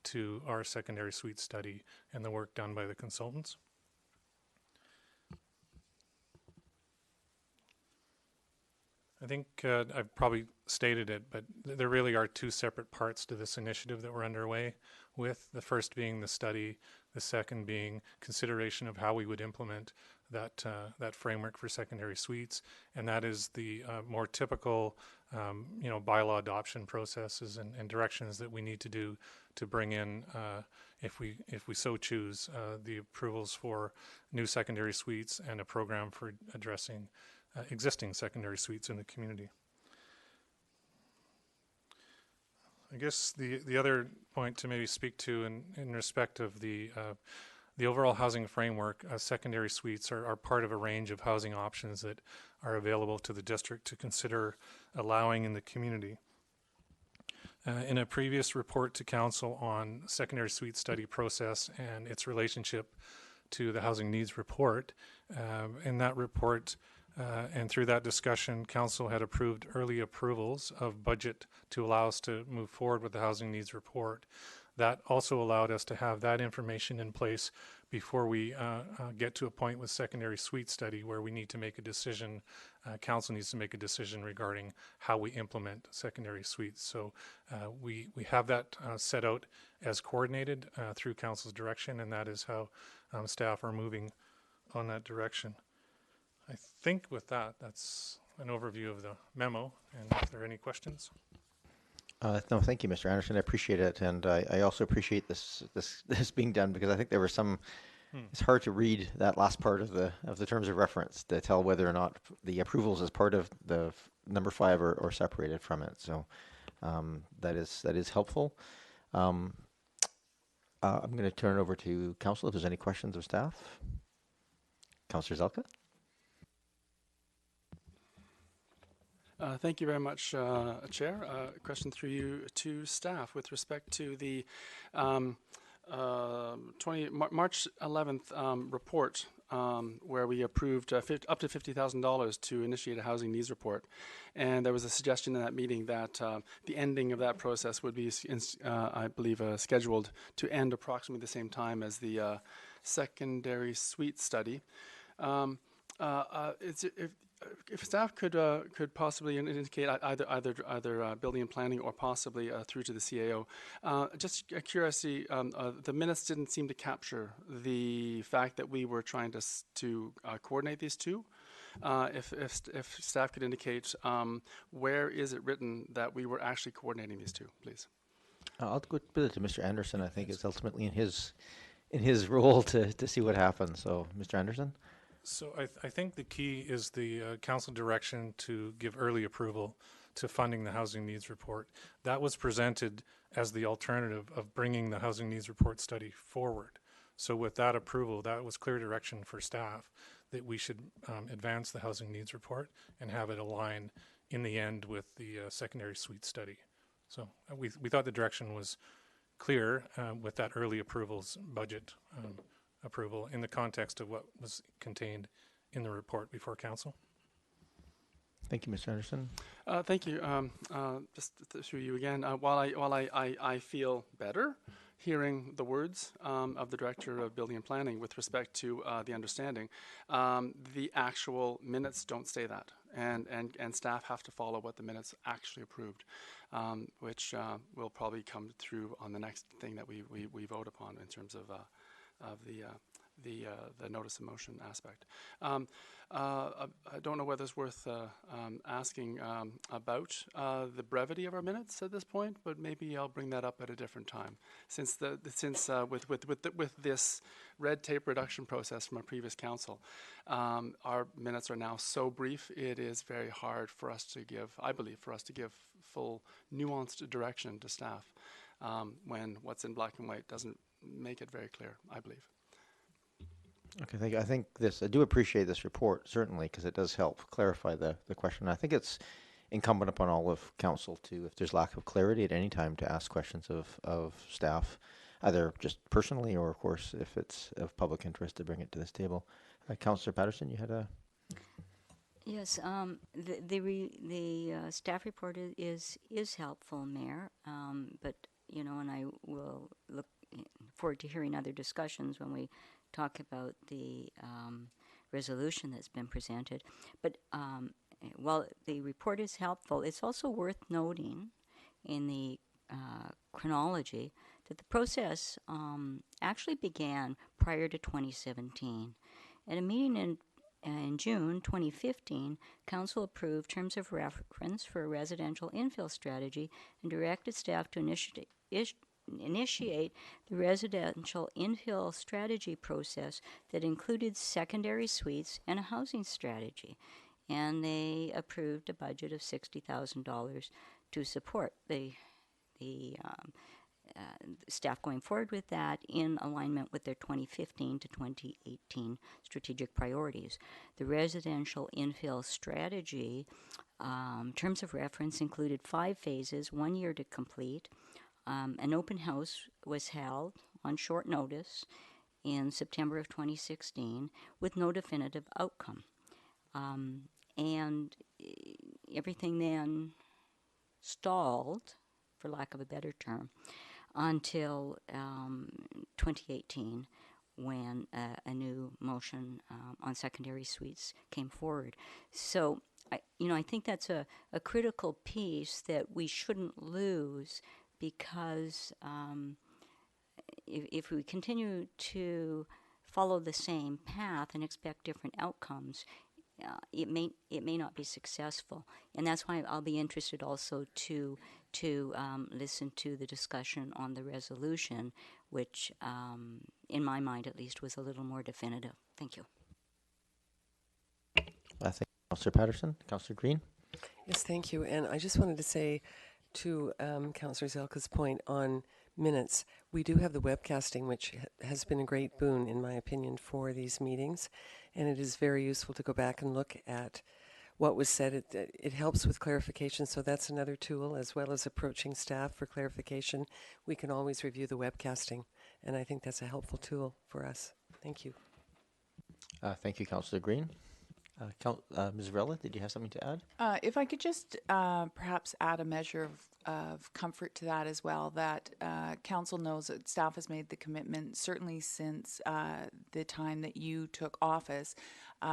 to our secondary suite study and the work done by the consultants. I think I've probably stated it, but there really are two separate parts to this initiative that we're underway with. The first being the study, the second being consideration of how we would implement that framework for secondary suites, and that is the more typical, bylaw adoption processes and directions that we need to do to bring in, if we so choose, the approvals for new secondary suites and a program for addressing existing secondary suites in the community. I guess the other point to maybe speak to in respect of the overall housing framework, secondary suites are part of a range of housing options that are available to the district to consider allowing in the community. In a previous report to council on secondary suite study process and its relationship to the housing needs report, in that report and through that discussion, council had approved early approvals of budget to allow us to move forward with the housing needs report. That also allowed us to have that information in place before we get to a point with secondary suite study where we need to make a decision, council needs to make a decision regarding how we implement secondary suites. So we have that set out as coordinated through council's direction, and that is how staff are moving on that direction. I think with that, that's an overview of the memo, and if there are any questions. No, thank you, Mr. Anderson. I appreciate it, and I also appreciate this being done, because I think there were some. It's hard to read that last part of the terms of reference to tell whether or not the approvals is part of the number 5 or separated from it. So that is helpful. I'm going to turn it over to council if there's any questions of staff. Councillor Zelka. Thank you very much, Chair. Question through you to staff with respect to the March 11th report where we approved up to $50,000 to initiate a housing needs report. And there was a suggestion in that meeting that the ending of that process would be, I believe, scheduled to end approximately the same time as the secondary suite study. If staff could possibly indicate either building and planning or possibly through to the CAO, just a curiosity, the minutes didn't seem to capture the fact that we were trying to coordinate these two. If staff could indicate where is it written that we were actually coordinating these two, please. I'll go put it to Mr. Anderson. I think it's ultimately in his role to see what happens. So, Mr. Anderson. So I think the key is the council direction to give early approval to funding the housing needs report. That was presented as the alternative of bringing the housing needs report study forward. So with that approval, that was clear direction for staff that we should advance the housing needs report and have it align in the end with the secondary suite study. So we thought the direction was clear with that early approvals budget approval in the context of what was contained in the report before council. Thank you, Mr. Anderson. Thank you. Just through you again. While I feel better hearing the words of the Director of Building and Planning with respect to the understanding, the actual minutes don't say that, and staff have to follow what the minutes actually approved, which will probably come through on the next thing that we vote upon in terms of the notice of motion aspect. I don't know whether it's worth asking about the brevity of our minutes at this point, but maybe I'll bring that up at a different time. Since with this red tape reduction process from our previous council, our minutes are now so brief. It is very hard for us to give, I believe, full nuanced direction to staff when what's in black and white doesn't make it very clear, I believe. Okay, thank you. I do appreciate this report, certainly, because it does help clarify the question. I think it's incumbent upon all of council to, if there's lack of clarity at any time, to ask questions of staff. either just personally or, of course, if it's of public interest, to bring it to this table. Councillor Patterson, you had a... Yes, the staff report is helpful, Mayor, but, you know, and I will look forward to hearing other discussions when we talk about the resolution that's been presented. But while the report is helpful, it's also worth noting in the chronology that the process actually began prior to 2017. At a meeting in June 2015, Council approved terms of reference for a residential infill strategy and directed staff to initiate the residential infill strategy process that included secondary suites and a housing strategy. And they approved a budget of $60,000 to support the staff going forward with that in alignment with their 2015 to 2018 strategic priorities. The residential infill strategy terms of reference included 5 phases, 1 year to complete. An open house was held on short notice in September of 2016 with no definitive outcome. And everything then stalled, for lack of a better term, until 2018, when a new motion on secondary suites came forward. So, I think that's a critical piece that we shouldn't lose, because if we continue to follow the same path and expect different outcomes, it may not be successful. And that's why I'll be interested also to listen to the discussion on the resolution, which, in my mind at least, was a little more definitive. Thank you. I think Councillor Patterson, Councillor Green. Yes, thank you. And I just wanted to say to Councillor Zelka's point on minutes, we do have the webcasting, which has been a great boon, in my opinion, for these meetings. And it is very useful to go back and look at what was said. It helps with clarification, so that's another tool, as well as approaching staff for clarification. We can always review the webcasting, and I think that's a helpful tool for us. Thank you. Thank you, Councillor Green. Ms. Varela, did you have something to add? If I could just perhaps add a measure of comfort to that as well, that Council knows that staff has made the commitment, certainly since the time that you took office.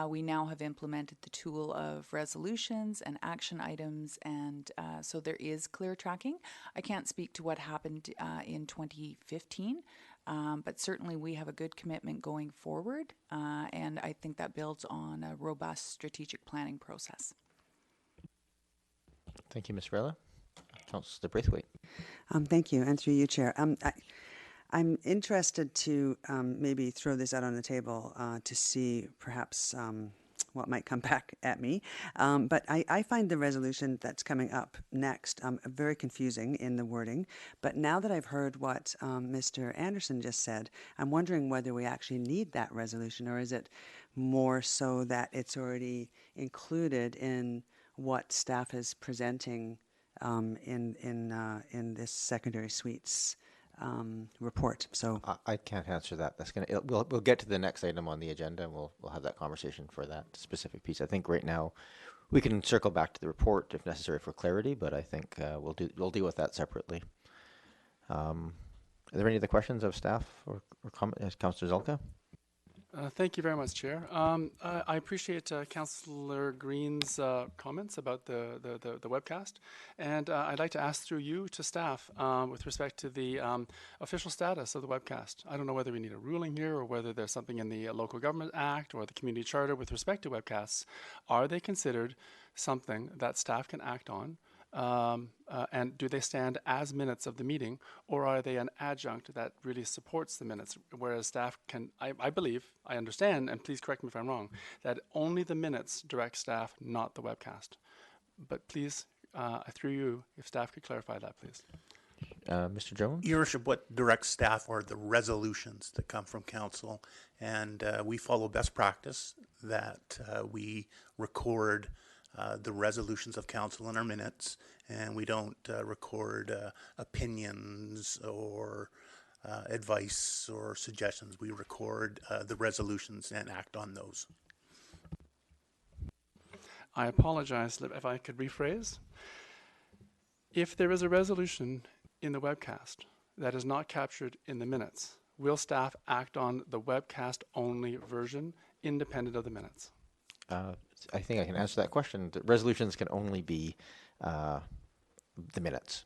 We now have implemented the tool of resolutions and action items, and so there is clear tracking. I can't speak to what happened in 2015, but certainly we have a good commitment going forward, and I think that builds on a robust strategic planning process. Thank you, Ms. Varela. Councillor Braithwaite. Thank you, and through you, Chair. I'm interested to maybe throw this out on the table to see perhaps what might come back at me. But I find the resolution that's coming up next very confusing in the wording. But now that I've heard what Mr. Anderson just said, I'm wondering whether we actually need that resolution, or is it more so that it's already included in what staff is presenting in this secondary suites report. So I can't answer that. That's gonna. We'll get to the next item on the agenda, and we'll have that conversation for that specific piece. I think right now we can circle back to the report if necessary for clarity, but I think we'll deal with that separately. Are there any other questions of staff or comments, Councillor Zelka? Thank you very much, Chair. I appreciate Councillor Green's comments about the webcast, and I'd like to ask through you to staff with respect to the official status of the webcast. I don't know whether we need a ruling here or whether there's something in the Local Government Act or the Community Charter with respect to webcasts. Are they considered something that staff can act on? And do they stand as minutes of the meeting, or are they an adjunct that really supports the minutes, whereas staff can, I believe, I understand, and please correct me if I'm wrong, that only the minutes direct staff, not the webcast. But please, through you, if staff could clarify that, please. Mr. Jones? Your Worship, what directs staff are the resolutions that come from council, and we follow best practice that we record the resolutions of council in our minutes, and we don't record opinions or advice or suggestions. We record the resolutions and act on those. I apologize if I could rephrase. If there is a resolution in the webcast that is not captured in the minutes, will staff act on the webcast only version independent of the minutes? I think I can answer that question. The resolutions can only be the minutes.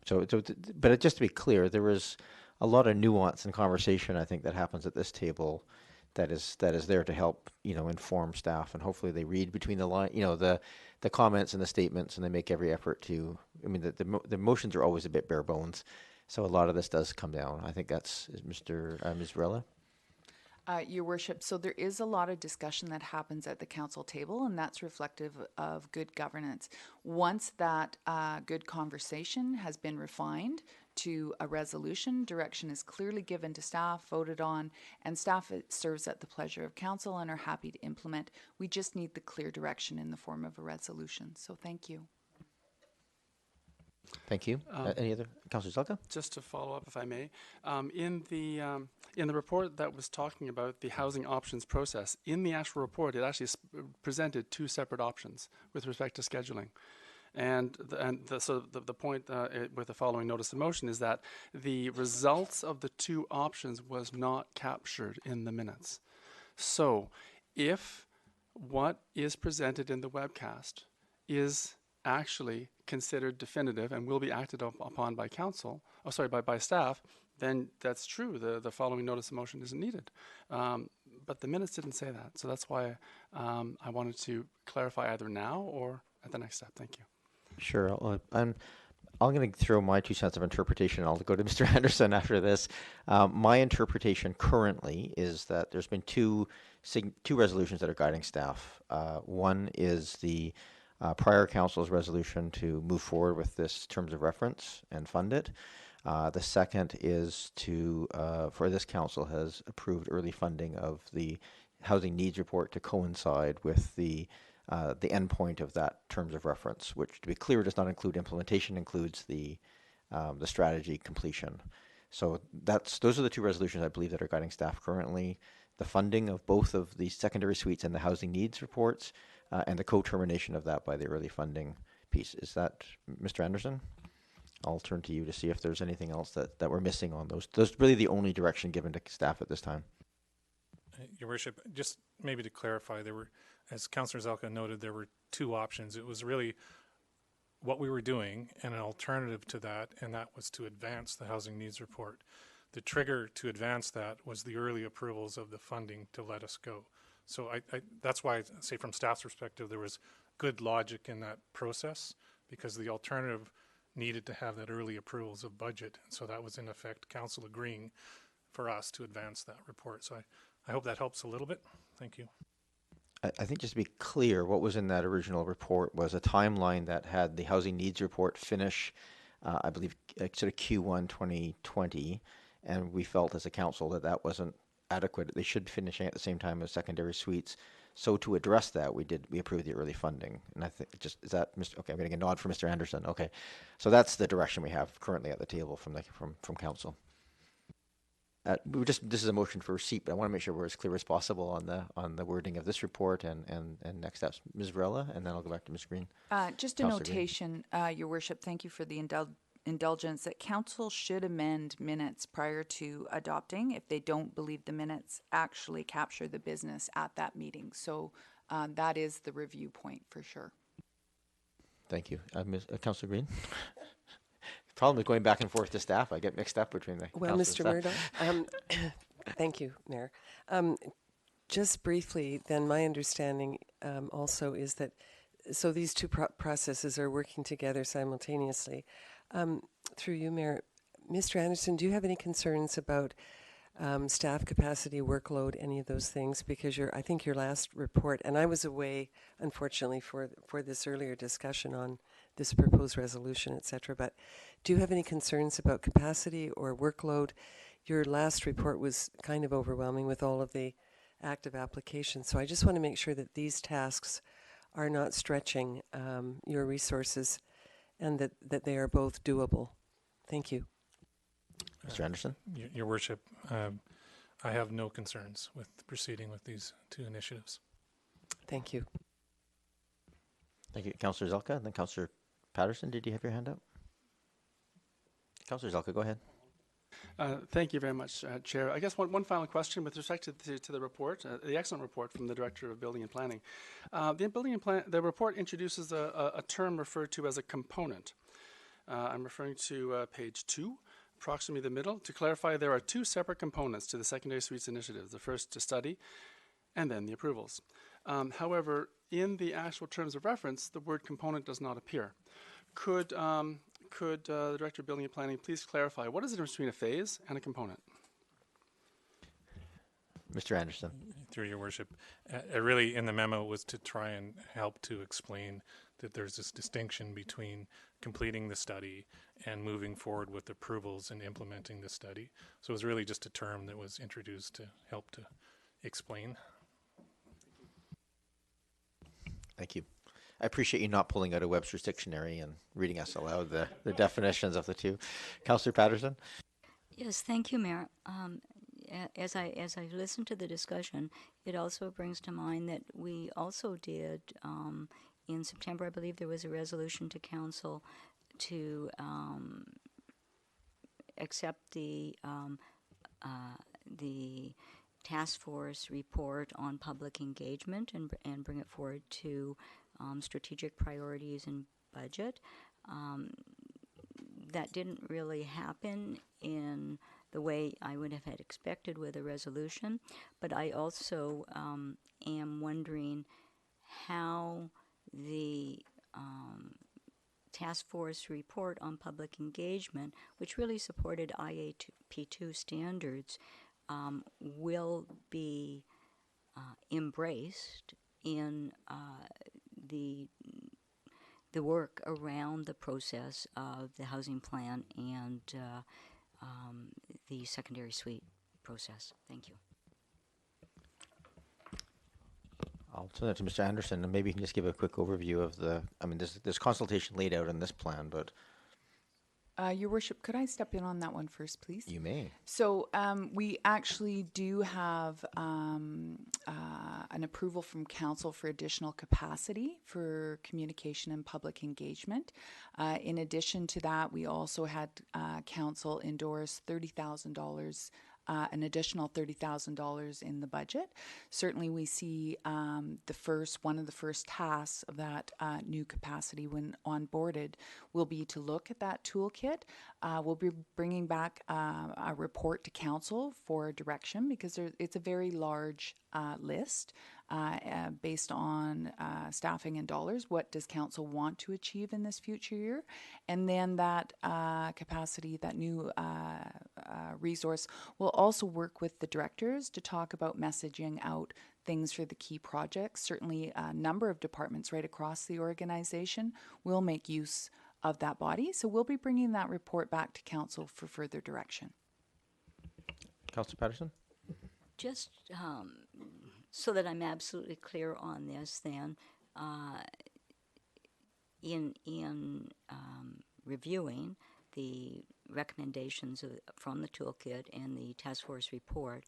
But just to be clear, there is a lot of nuance and conversation, I think, that happens at this table that is there to help, inform staff, and hopefully they read between the line, the comments and the statements, and they make every effort to. I mean, the motions are always a bit bare bones, so a lot of this does come down. I think that's Ms. Varela. Your Worship, so there is a lot of discussion that happens at the council table, and that's reflective of good governance. Once that good conversation has been refined to a resolution, direction is clearly given to staff, voted on, and staff serves at the pleasure of council and are happy to implement. We just need the clear direction in the form of a resolution. So thank you. Thank you. Any other? Councillor Zelka? Just to follow up, if I may, in the report that was talking about the housing options process, in the actual report, it actually presented two separate options with respect to scheduling. So the point with the following notice of motion is that the results of the two options was not captured in the minutes. So if what is presented in the webcast is actually considered definitive and will be acted upon by council, by staff, then that's true. The following notice of motion isn't needed. But the minutes didn't say that. So that's why I wanted to clarify either now or at the next step. Thank you. Sure. I'm going to throw my 2 cents of interpretation. I'll go to Mr. Anderson after this. My interpretation currently is that there's been two resolutions that are guiding staff. One is the prior council's resolution to move forward with this terms of reference and fund it. The second is for this council has approved early funding of the housing needs report to coincide with the endpoint of that terms of reference, which, to be clear, does not include implementation, includes the strategy completion. So those are the two resolutions I believe that are guiding staff currently. The funding of both of the secondary suites and the housing needs reports, and the co-termination of that by the early funding piece. Is that Mr. Anderson? I'll turn to you to see if there's anything else that we're missing on those. Those really the only direction given to staff at this time. Your Worship, just maybe to clarify, there were, as Councillor Zelka noted, there were two options. It was really what we were doing and an alternative to that, and that was to advance the housing needs report. The trigger to advance that was the early approvals of the funding to let us go. So that's why I say from staff's perspective, there was good logic in that process, because the alternative needed to have that early approvals of budget. And so that was in effect council agreeing for us to advance that report. So I hope that helps a little bit. Thank you. I think just to be clear, what was in that original report was a timeline that had the housing needs report finish, I believe, sort of Q1 2020, and we felt as a council that wasn't adequate. They should finish at the same time as secondary suites. So to address that, we approved the early funding. And I think is that okay, I'm getting a nod from Mr. Anderson. Okay. So that's the direction we have currently at the table from council. This is a motion for receipt, but I want to make sure we're as clear as possible on the wording of this report and next steps. Ms. Varela, and then I'll go back to Ms. Green. Just a notation, Your Worship, thank you for the indulgence, that council should amend minutes prior to adopting if they don't believe the minutes actually capture the business at that meeting. So that is the review point for sure. Thank you. Councillor Green? Problem is going back and forth to staff. I get mixed up between the Well, Mr. Murdoch, thank you, Mayor. Just briefly, then, my understanding also is that so these two processes are working together simultaneously. Through you, Mayor, Mr. Anderson, do you have any concerns about staff capacity, workload, any of those things? Because I think your last report, and I was away, unfortunately, for this earlier discussion on this proposed resolution, et cetera, but do you have any concerns about capacity or workload? Your last report was kind of overwhelming with all of the active applications. So I just want to make sure that these tasks are not stretching your resources and that they are both doable. Thank you. Mr. Anderson? Your Worship, I have no concerns with proceeding with these two initiatives. Thank you. Thank you. Councillor Zelka, and then Councillor Patterson, did you have your hand up? Councillor Zelka, go ahead. Thank you very much, Chair. I guess one final question with respect to the report, the excellent report from the Director of Building and Planning. The report introduces a term referred to as a component. I'm referring to page 2, approximately the middle. To clarify, there are 2 separate components to the secondary suites initiative. The first to study, and then the approvals. However, in the actual terms of reference, the word component does not appear. Could the Director of Building and Planning please clarify what is the difference between a phase and a component? Mr. Anderson. Through your Worship, really in the memo was to try and help to explain that there's this distinction between completing the study and moving forward with approvals and implementing the study. So it was really just a term that was introduced to help to explain. Thank you. I appreciate you not pulling out a Webster's dictionary and reading us aloud the definitions of the two. Councillor Patterson? Yes, thank you, Mayor. As I listened to the discussion, it also brings to mind that we also did, in September, I believe there was a resolution to council to accept the task force report on public engagement and bring it forward to strategic priorities and budget. That didn't really happen in the way I would have had expected with a resolution, but I also am wondering how the task force report on public engagement, which really supported IAP2 standards, will be embraced in the work around the process of the housing plan and the secondary suite process. Thank you. I'll turn it to Mr. Anderson, and maybe you can just give a quick overview of there's consultation laid out in this plan, but Your Worship, could I step in on that one first, please? you may. So we actually do have an approval from Council for additional capacity for communication and public engagement. In addition to that, we also had Council endorse $30,000, an additional $30,000 in the budget. Certainly we see one of the first tasks of that new capacity when onboarded will be to look at that toolkit. We'll be bringing back a report to Council for direction because it's a very large list based on staffing and dollars. What does Council want to achieve in this future year? And then that capacity, that new resource, will also work with the directors to talk about messaging out things for the key projects. Certainly a number of departments right across the organization will make use of that body. So we'll be bringing that report back to Council for further direction. Councillor Patterson? Just so that I'm absolutely clear on this, then, in reviewing the recommendations from the toolkit and the task force report,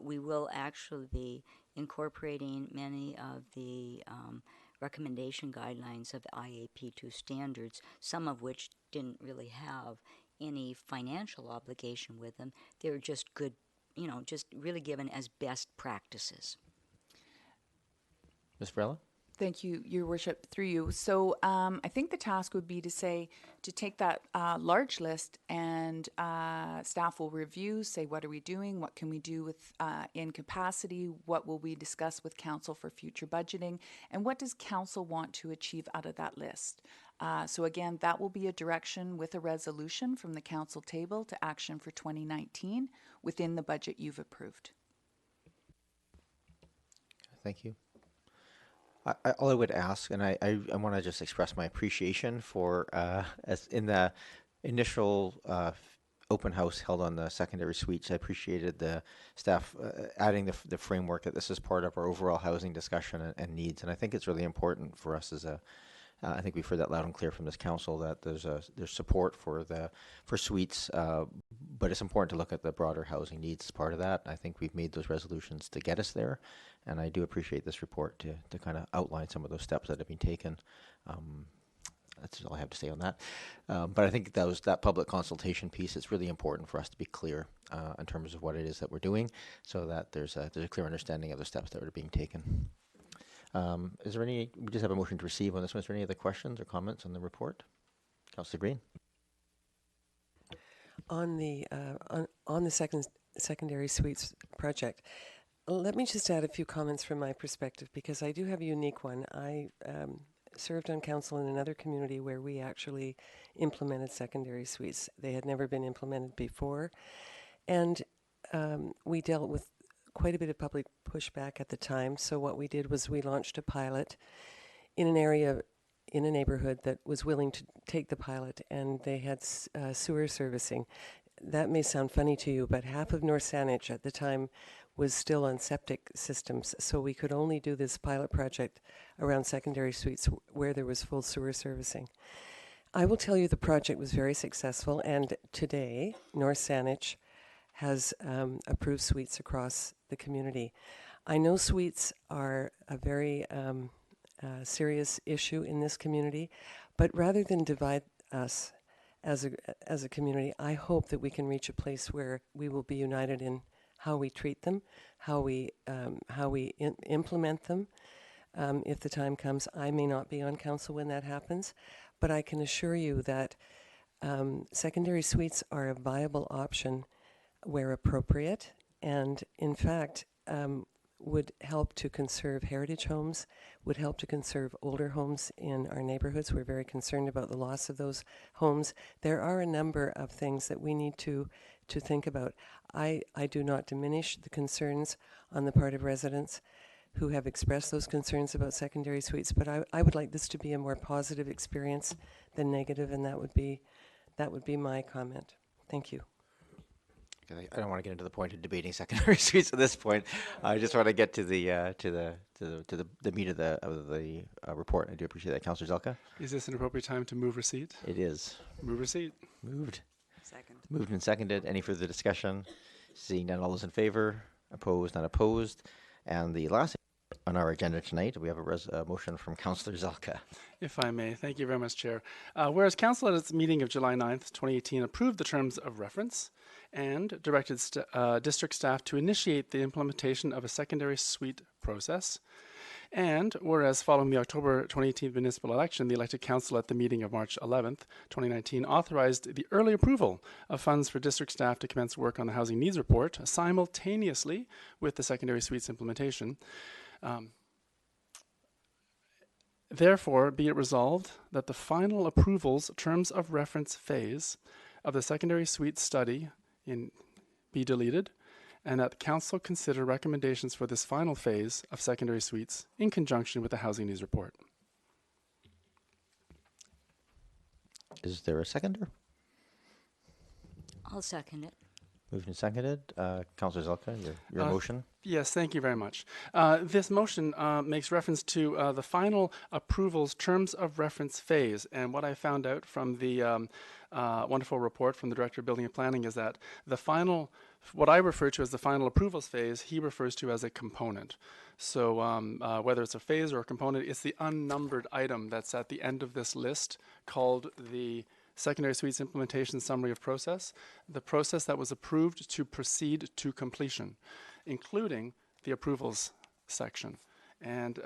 we will actually be incorporating many of the recommendation guidelines of IAP2 standards, some of which didn't really have any financial obligation with them. They were just good, just really given as best practices. Ms. Varela? Thank you, Your Worship, through you. So I think the task would be to take that large list and staff will review, say what are we doing, what can we do with in capacity, what will we discuss with Council for future budgeting, and what does Council want to achieve out of that list. So again, that will be a direction with a resolution from the Council table to action for 2019 within the budget you've approved. Thank you. All I would ask, and I want to just express my appreciation for, as in the initial open house held on the secondary suites, I appreciated the staff adding the framework that this is part of our overall housing discussion and needs. And I think it's really important for us as I think we've heard that loud and clear from this council that there's support for suites, but it's important to look at the broader housing needs as part of that. I think we've made those resolutions to get us there, and I do appreciate this report to kind of outline some of those steps that have been taken. That's all I have to say on that. But I think that public consultation piece, it's really important for us to be clear in terms of what it is that we're doing, so that there's a clear understanding of the steps that are being taken. Is there any, we just have a motion to receive on this one. Is there any other questions or comments on the report? Councillor Green. On the secondary suites project, let me just add a few comments from my perspective, because I do have a unique one. I served on council in another community where we actually implemented secondary suites. They had never been implemented before, and we dealt with quite a bit of public pushback at the time. So what we did was we launched a pilot in an area, in a neighborhood that was willing to take the pilot, and they had sewer servicing. That may sound funny to you, but half of North Saanich at the time was still on septic systems, so we could only do this pilot project around secondary suites where there was full sewer servicing. I will tell you the project was very successful, and today North Saanich has approved suites across the community. I know suites are a very serious issue in this community, but rather than divide us as a community, I hope that we can reach a place where we will be united in how we treat them, how we implement them. If the time comes, I may not be on council when that happens, but I can assure you that secondary suites are a viable option where appropriate, and in fact would help to conserve heritage homes, would help to conserve older homes in our neighborhoods. We're very concerned about the loss of those homes. There are a number of things that we need to think about. I do not diminish the concerns on the part of residents who have expressed those concerns about secondary suites, but I would like this to be a more positive experience than negative, and that would be my comment. Thank you. I don't want to get into the point of debating secondary suites at this point. I just want to get to the meat of the report. I do appreciate that, Councillor Zelka. Is this an appropriate time to move receipt? It is. Move receipt. Moved. Second. Moved and seconded. Any further discussion? Seeing none, all those in favor? Opposed? Not opposed. And the last on our agenda tonight, we have a motion from Councillor Zelka. If I may. Thank you very much, Chair. Whereas Council at its meeting of July 9th, 2018 approved the terms of reference and directed district staff to initiate the implementation of a secondary suite process. And whereas following the October 2018 municipal election, the elected council at the meeting of March 11th, 2019 authorized the early approval of funds for district staff to commence work on the housing needs report simultaneously with the secondary suites implementation. Therefore, be it resolved that the final approvals terms of reference phase of the secondary suite study be deleted, and that the council consider recommendations for this final phase of secondary suites in conjunction with the housing needs report. Is there a seconder? I'll second it. Moved and seconded. Councillor Zelka, your motion. Yes, thank you very much. This motion makes reference to the final approvals terms of reference phase. And what I found out from the wonderful report from the Director of Building and Planning is that the final, what I refer to as the final approvals phase, he refers to as a component. So whether it's a phase or a component, it's the unnumbered item that's at the end of this list called the Secondary Suites Implementation Summary of Process, the process that was approved to proceed to completion, including the approvals section. And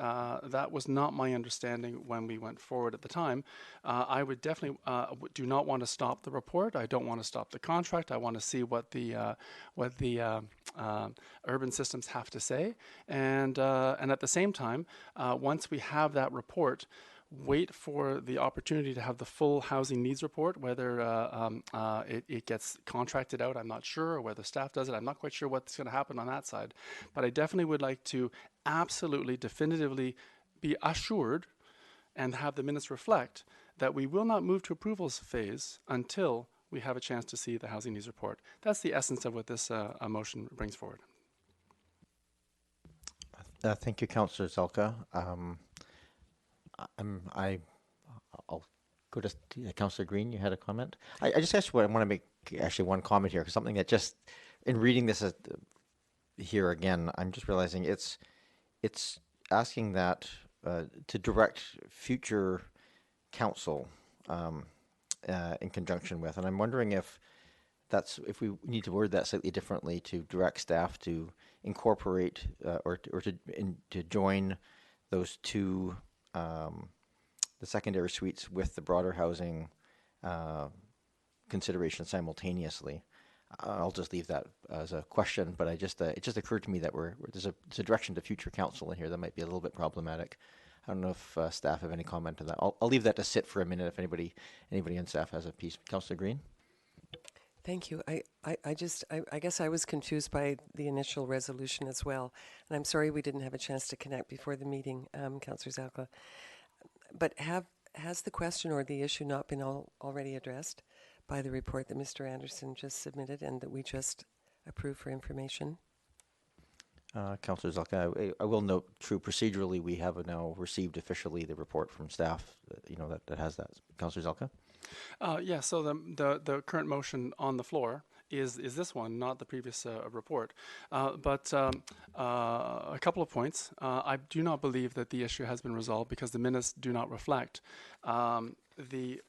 that was not my understanding when we went forward at the time. I would definitely do not want to stop the report. I don't want to stop the contract. I want to see what the urban systems have to say. And at the same time, once we have that report, wait for the opportunity to have the full housing needs report, whether it gets contracted out, I'm not sure, or whether staff does it. I'm not quite sure what's going to happen on that side. But I definitely would like to absolutely, definitively be assured and have the minutes reflect that we will not move to approvals phase until we have a chance to see the housing needs report. That's the essence of what this motion brings forward. Thank you, Councillor Zelka. go to Councillor Green. You had a comment. I just actually want to make actually one comment here, 'cause something that just in reading this here again, I'm just realizing it's asking that to direct future council in conjunction with, and I'm wondering if we need to word that slightly differently to direct staff to incorporate or to join those two the secondary suites with the broader housing consideration simultaneously. I'll just leave that as a question, but it just occurred to me that there's a direction to future council in here that might be a little bit problematic. I don't know if staff have any comment on that. I'll leave that to sit for a minute if anybody on staff has a piece. Councillor Green? Thank you. I guess I was confused by the initial resolution as well. And I'm sorry we didn't have a chance to connect before the meeting, Councillor Zalka. But has the question or the issue not been already addressed by the report that Mr. Anderson just submitted and that we just approved for information? Councillor Zalka, I will note, true procedurally, we have now received officially the report from staff, that has that. Councillor Zalka? Yeah, so the current motion on the floor is this one, not the previous report. But a couple of points. I do not believe that the issue has been resolved because the minutes do not reflect. The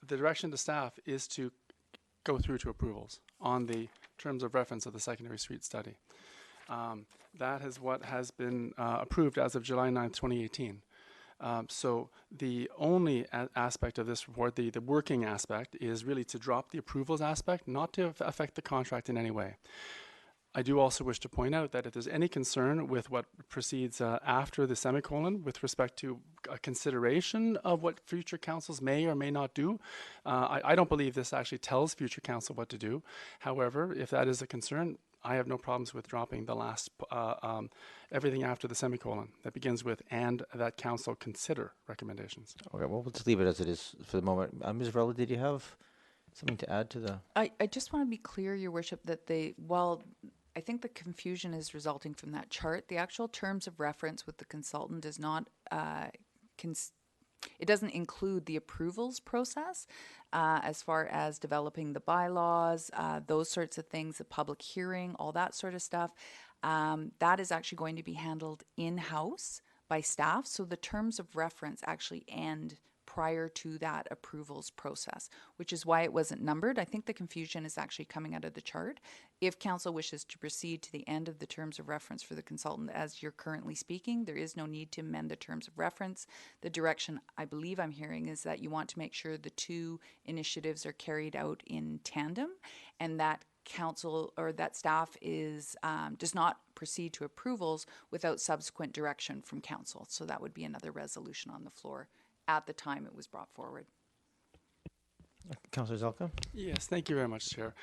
direction to staff is to go through to approvals on the terms of reference of the secondary suite study. That is what has been approved as of July 9th, 2018. So the only aspect of this report, the working aspect, is really to drop the approvals aspect, not to affect the contract in any way. I do also wish to point out that if there's any concern with what proceeds after the semicolon with respect to a consideration of what future councils may or may not do, I don't believe this actually tells future council what to do. However, if that is a concern, I have no problems with dropping the last, everything after the semicolon that begins with, and that council consider recommendations. Okay, well, we'll just leave it as it is for the moment. Ms. Varela, did you have something to add to the? I just want to be clear, Your Worship, that while I think the confusion is resulting from that chart, the actual terms of reference with the consultant does not, it doesn't include the approvals process as far as developing the bylaws, those sorts of things, the public hearing, all that sort of stuff. That is actually going to be handled in-house by staff. So the terms of reference actually end prior to that approvals process, which is why it wasn't numbered. I think the confusion is actually coming out of the chart. If council wishes to proceed to the end of the terms of reference for the consultant as you're currently speaking, there is no need to amend the terms of reference. The direction I believe I'm hearing is that you want to make sure the two initiatives are carried out in tandem, and that council or that staff is does not proceed to approvals without subsequent direction from council. So that would be another resolution on the floor at the time it was brought forward. Councillor Zalka? Yes, thank you very much, Chair.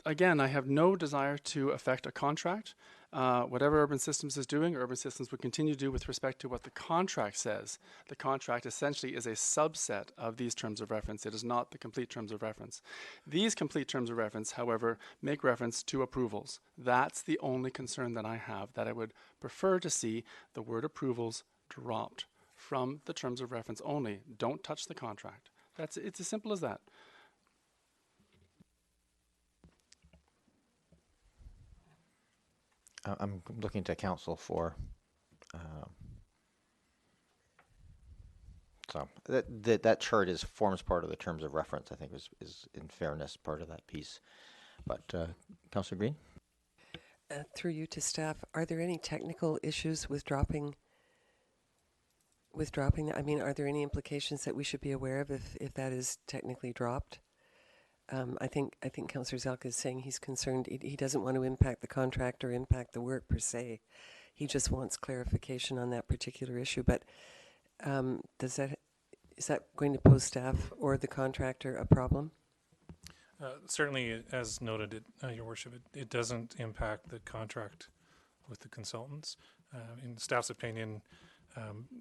Again, I have no desire to affect a contract. Whatever Urban Systems is doing, Urban Systems will continue to do with respect to what the contract says. The contract essentially is a subset of these terms of reference. It is not the complete terms of reference. These complete terms of reference, however, make reference to approvals. That's the only concern that I have, that I would prefer to see the word approvals dropped from the terms of reference only. Don't touch the contract. It's as simple as that. I'm looking to council for so that chart forms part of the terms of reference. I think is in fairness part of that piece. But Councillor Green, through you to staff, are there any technical issues with dropping? I mean, are there any implications that we should be aware of if that is technically dropped? I think Councillor Zalka is saying he's concerned. He doesn't want to impact the contract or impact the work per se. He just wants clarification on that particular issue. But is that going to pose staff or the contractor a problem? Certainly, as noted, Your Worship, it doesn't impact the contract with the consultants. In staff's opinion,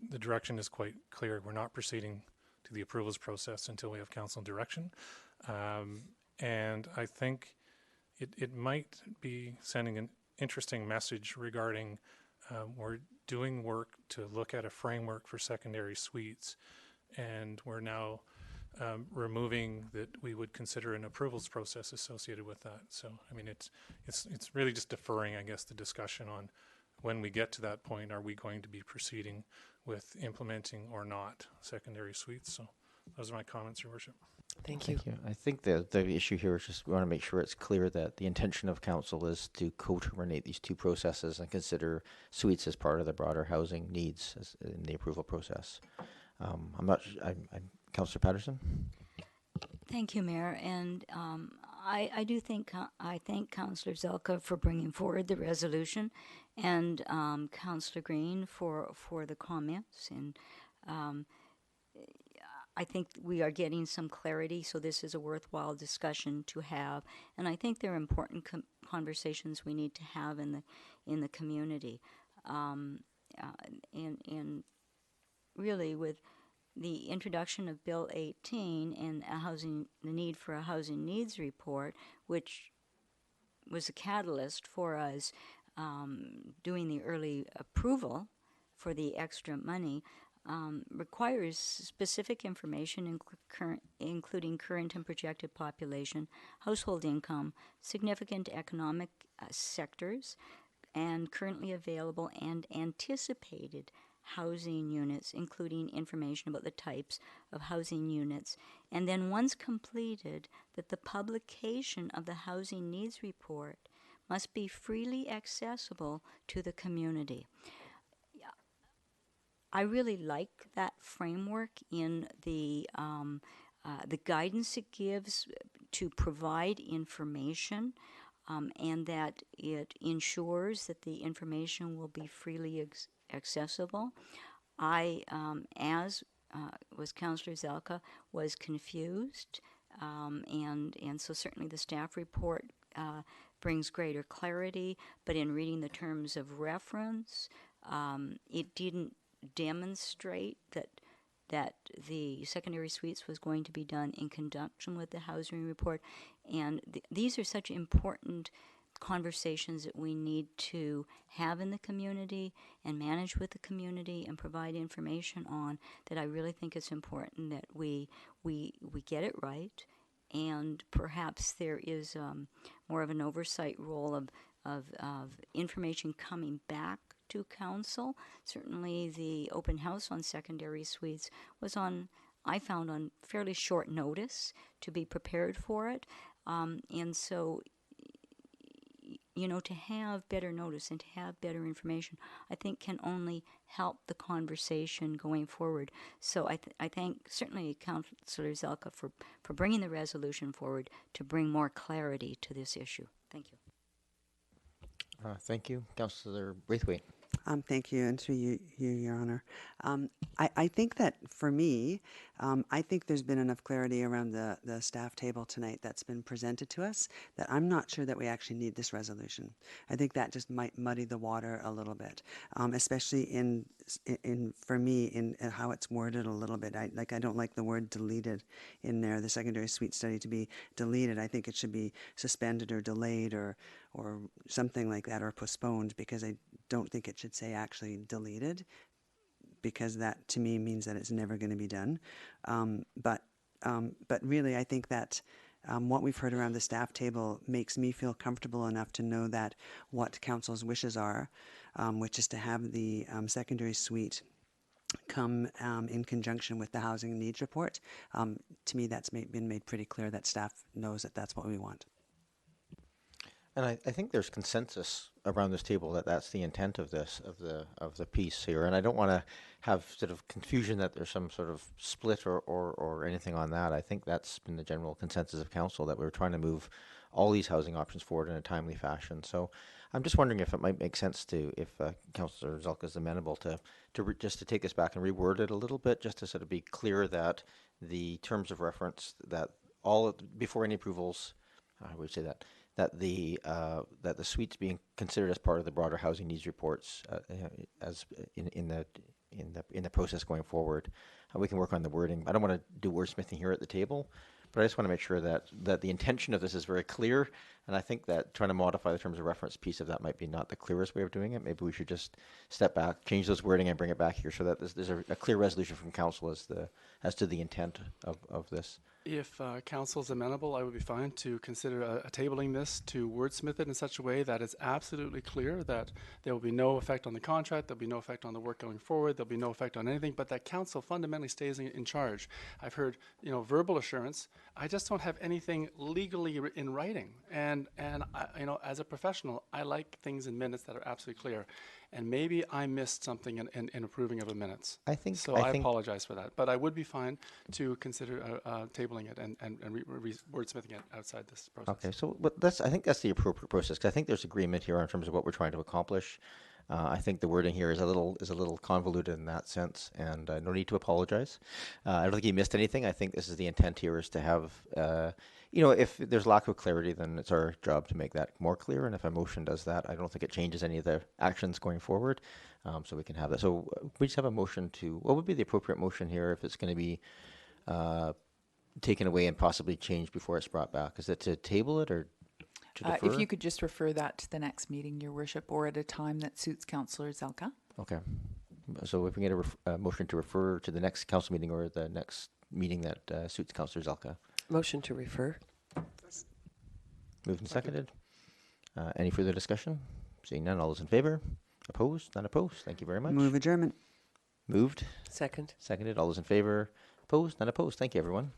the direction is quite clear. We're not proceeding to the approvals process until we have council direction. And I think it might be sending an interesting message regarding we're doing work to look at a framework for secondary suites and we're now removing that we would consider an approvals process associated with that. So, I mean, it's really just deferring, I guess, the discussion on when we get to that point, are we going to be proceeding with implementing or not secondary suites? So those are my comments, Your Worship. Thank you. I think the issue here is just we want to make sure it's clear that the intention of council is to co-terminate these two processes and consider suites as part of the broader housing needs in the approval process. I'm Councillor Patterson. Thank you, Mayor. And I do think I thank Councillor Zelka for bringing forward the resolution, and Councillor Green for the comments. And I think we are getting some clarity, so this is a worthwhile discussion to have. And I think there are important conversations we need to have in the community. And really, with the introduction of Bill 18 and the need for a housing needs report, which was a catalyst for us doing the early approval for the extra money, requires specific information including current and projected population, household income, significant economic sectors, and currently available and anticipated housing units, including information about the types of housing units. And then once completed, that the publication of the housing needs report must be freely accessible to the community. I really like that framework in the guidance it gives to provide information, and that it ensures that the information will be freely accessible. I, as was Councillor Zelka, was confused, and so certainly the staff report brings greater clarity, but in reading the terms of reference, it didn't demonstrate that the secondary suites was going to be done in conjunction with the housing report. And these are such important conversations that we need to have in the community and manage with the community and provide information on, that I really think it's important that we get it right. And perhaps there is more of an oversight role of information coming back to council. Certainly the open house on secondary suites was I found on fairly short notice to be prepared for it. And so, to have better notice and to have better information, I think can only help the conversation going forward. So I thank certainly Councillor Zelka for bringing the resolution forward to bring more clarity to this issue. Thank you. Thank you. Councillor Braithwaite. Thank you, and to you, Your Honor. I think that for me, I think there's been enough clarity around the staff table tonight that's been presented to us that I'm not sure that we actually need this resolution. I think that just might muddy the water a little bit, especially in for me in how it's worded a little bit. I don't like the word deleted in there. The secondary suite study to be deleted. I think it should be suspended or delayed or something like that, or postponed, because I don't think it should say actually deleted, because that to me means that it's never going to be done. But really, I think that what we've heard around the staff table makes me feel comfortable enough to know that what council's wishes are, which is to have the secondary suite come in conjunction with the housing needs report. To me, that's been made pretty clear that staff knows that that's what we want. And I think there's consensus around this table that that's the intent of this, of the piece here. And I don't want to have sort of confusion that there's some sort of split or anything on that. I think that's been the general consensus of council, that we're trying to move all these housing options forward in a timely fashion. So I'm just wondering if it might make sense to, if Councillor Zelka is amenable to just to take this back and reword it a little bit, just to sort of be clear that the terms of reference, that before any approvals, I would say that the suites being considered as part of the broader housing needs reports as in the process going forward. We can work on the wording. I don't want to do wordsmithing here at the table, but I just want to make sure that the intention of this is very clear, And I think that trying to modify the terms of reference piece of that might be not the clearest way of doing it. Maybe we should just step back, change those wording, and bring it back here so that there's a clear resolution from council as to the intent of this. If council's amenable, I would be fine to consider tabling this to wordsmith it in such a way that it's absolutely clear that there will be no effect on the contract, there'll be no effect on the work going forward, there'll be no effect on anything, but that council fundamentally stays in charge. I've heard, verbal assurance. I just don't have anything legally in writing. And I, as a professional, I like things in minutes that are absolutely clear. And maybe I missed something in approving of the minutes. I think I apologize for that. But I would be fine to consider tabling it and wordsmithing it outside this process. Okay, so I think that's the appropriate process, because I think there's agreement here in terms of what we're trying to accomplish. I think the wording here is a little convoluted in that sense, and no need to apologize. I don't think you missed anything. I think this is the intent here is to have, if there's lack of clarity, then it's our job to make that more clear. And if a motion does that, I don't think it changes any of the actions going forward. So we can have that. So we just have a motion to, what would be the appropriate motion here if it's going to be taken away and possibly changed before it's brought back? Is it to table it or to defer? If you could just refer that to the next meeting, Your Worship, or at a time that suits Councillor Zelka. Okay. So if we get a motion to refer to the next council meeting or the next meeting that suits Councillor Zelka. Motion to refer. Moved and seconded. Any further discussion? Seeing none, all those in favor? Opposed? None opposed. Thank you very much. Move adjournment. Moved. Second. Seconded. All those in favor? Opposed? None opposed. Thank you, everyone.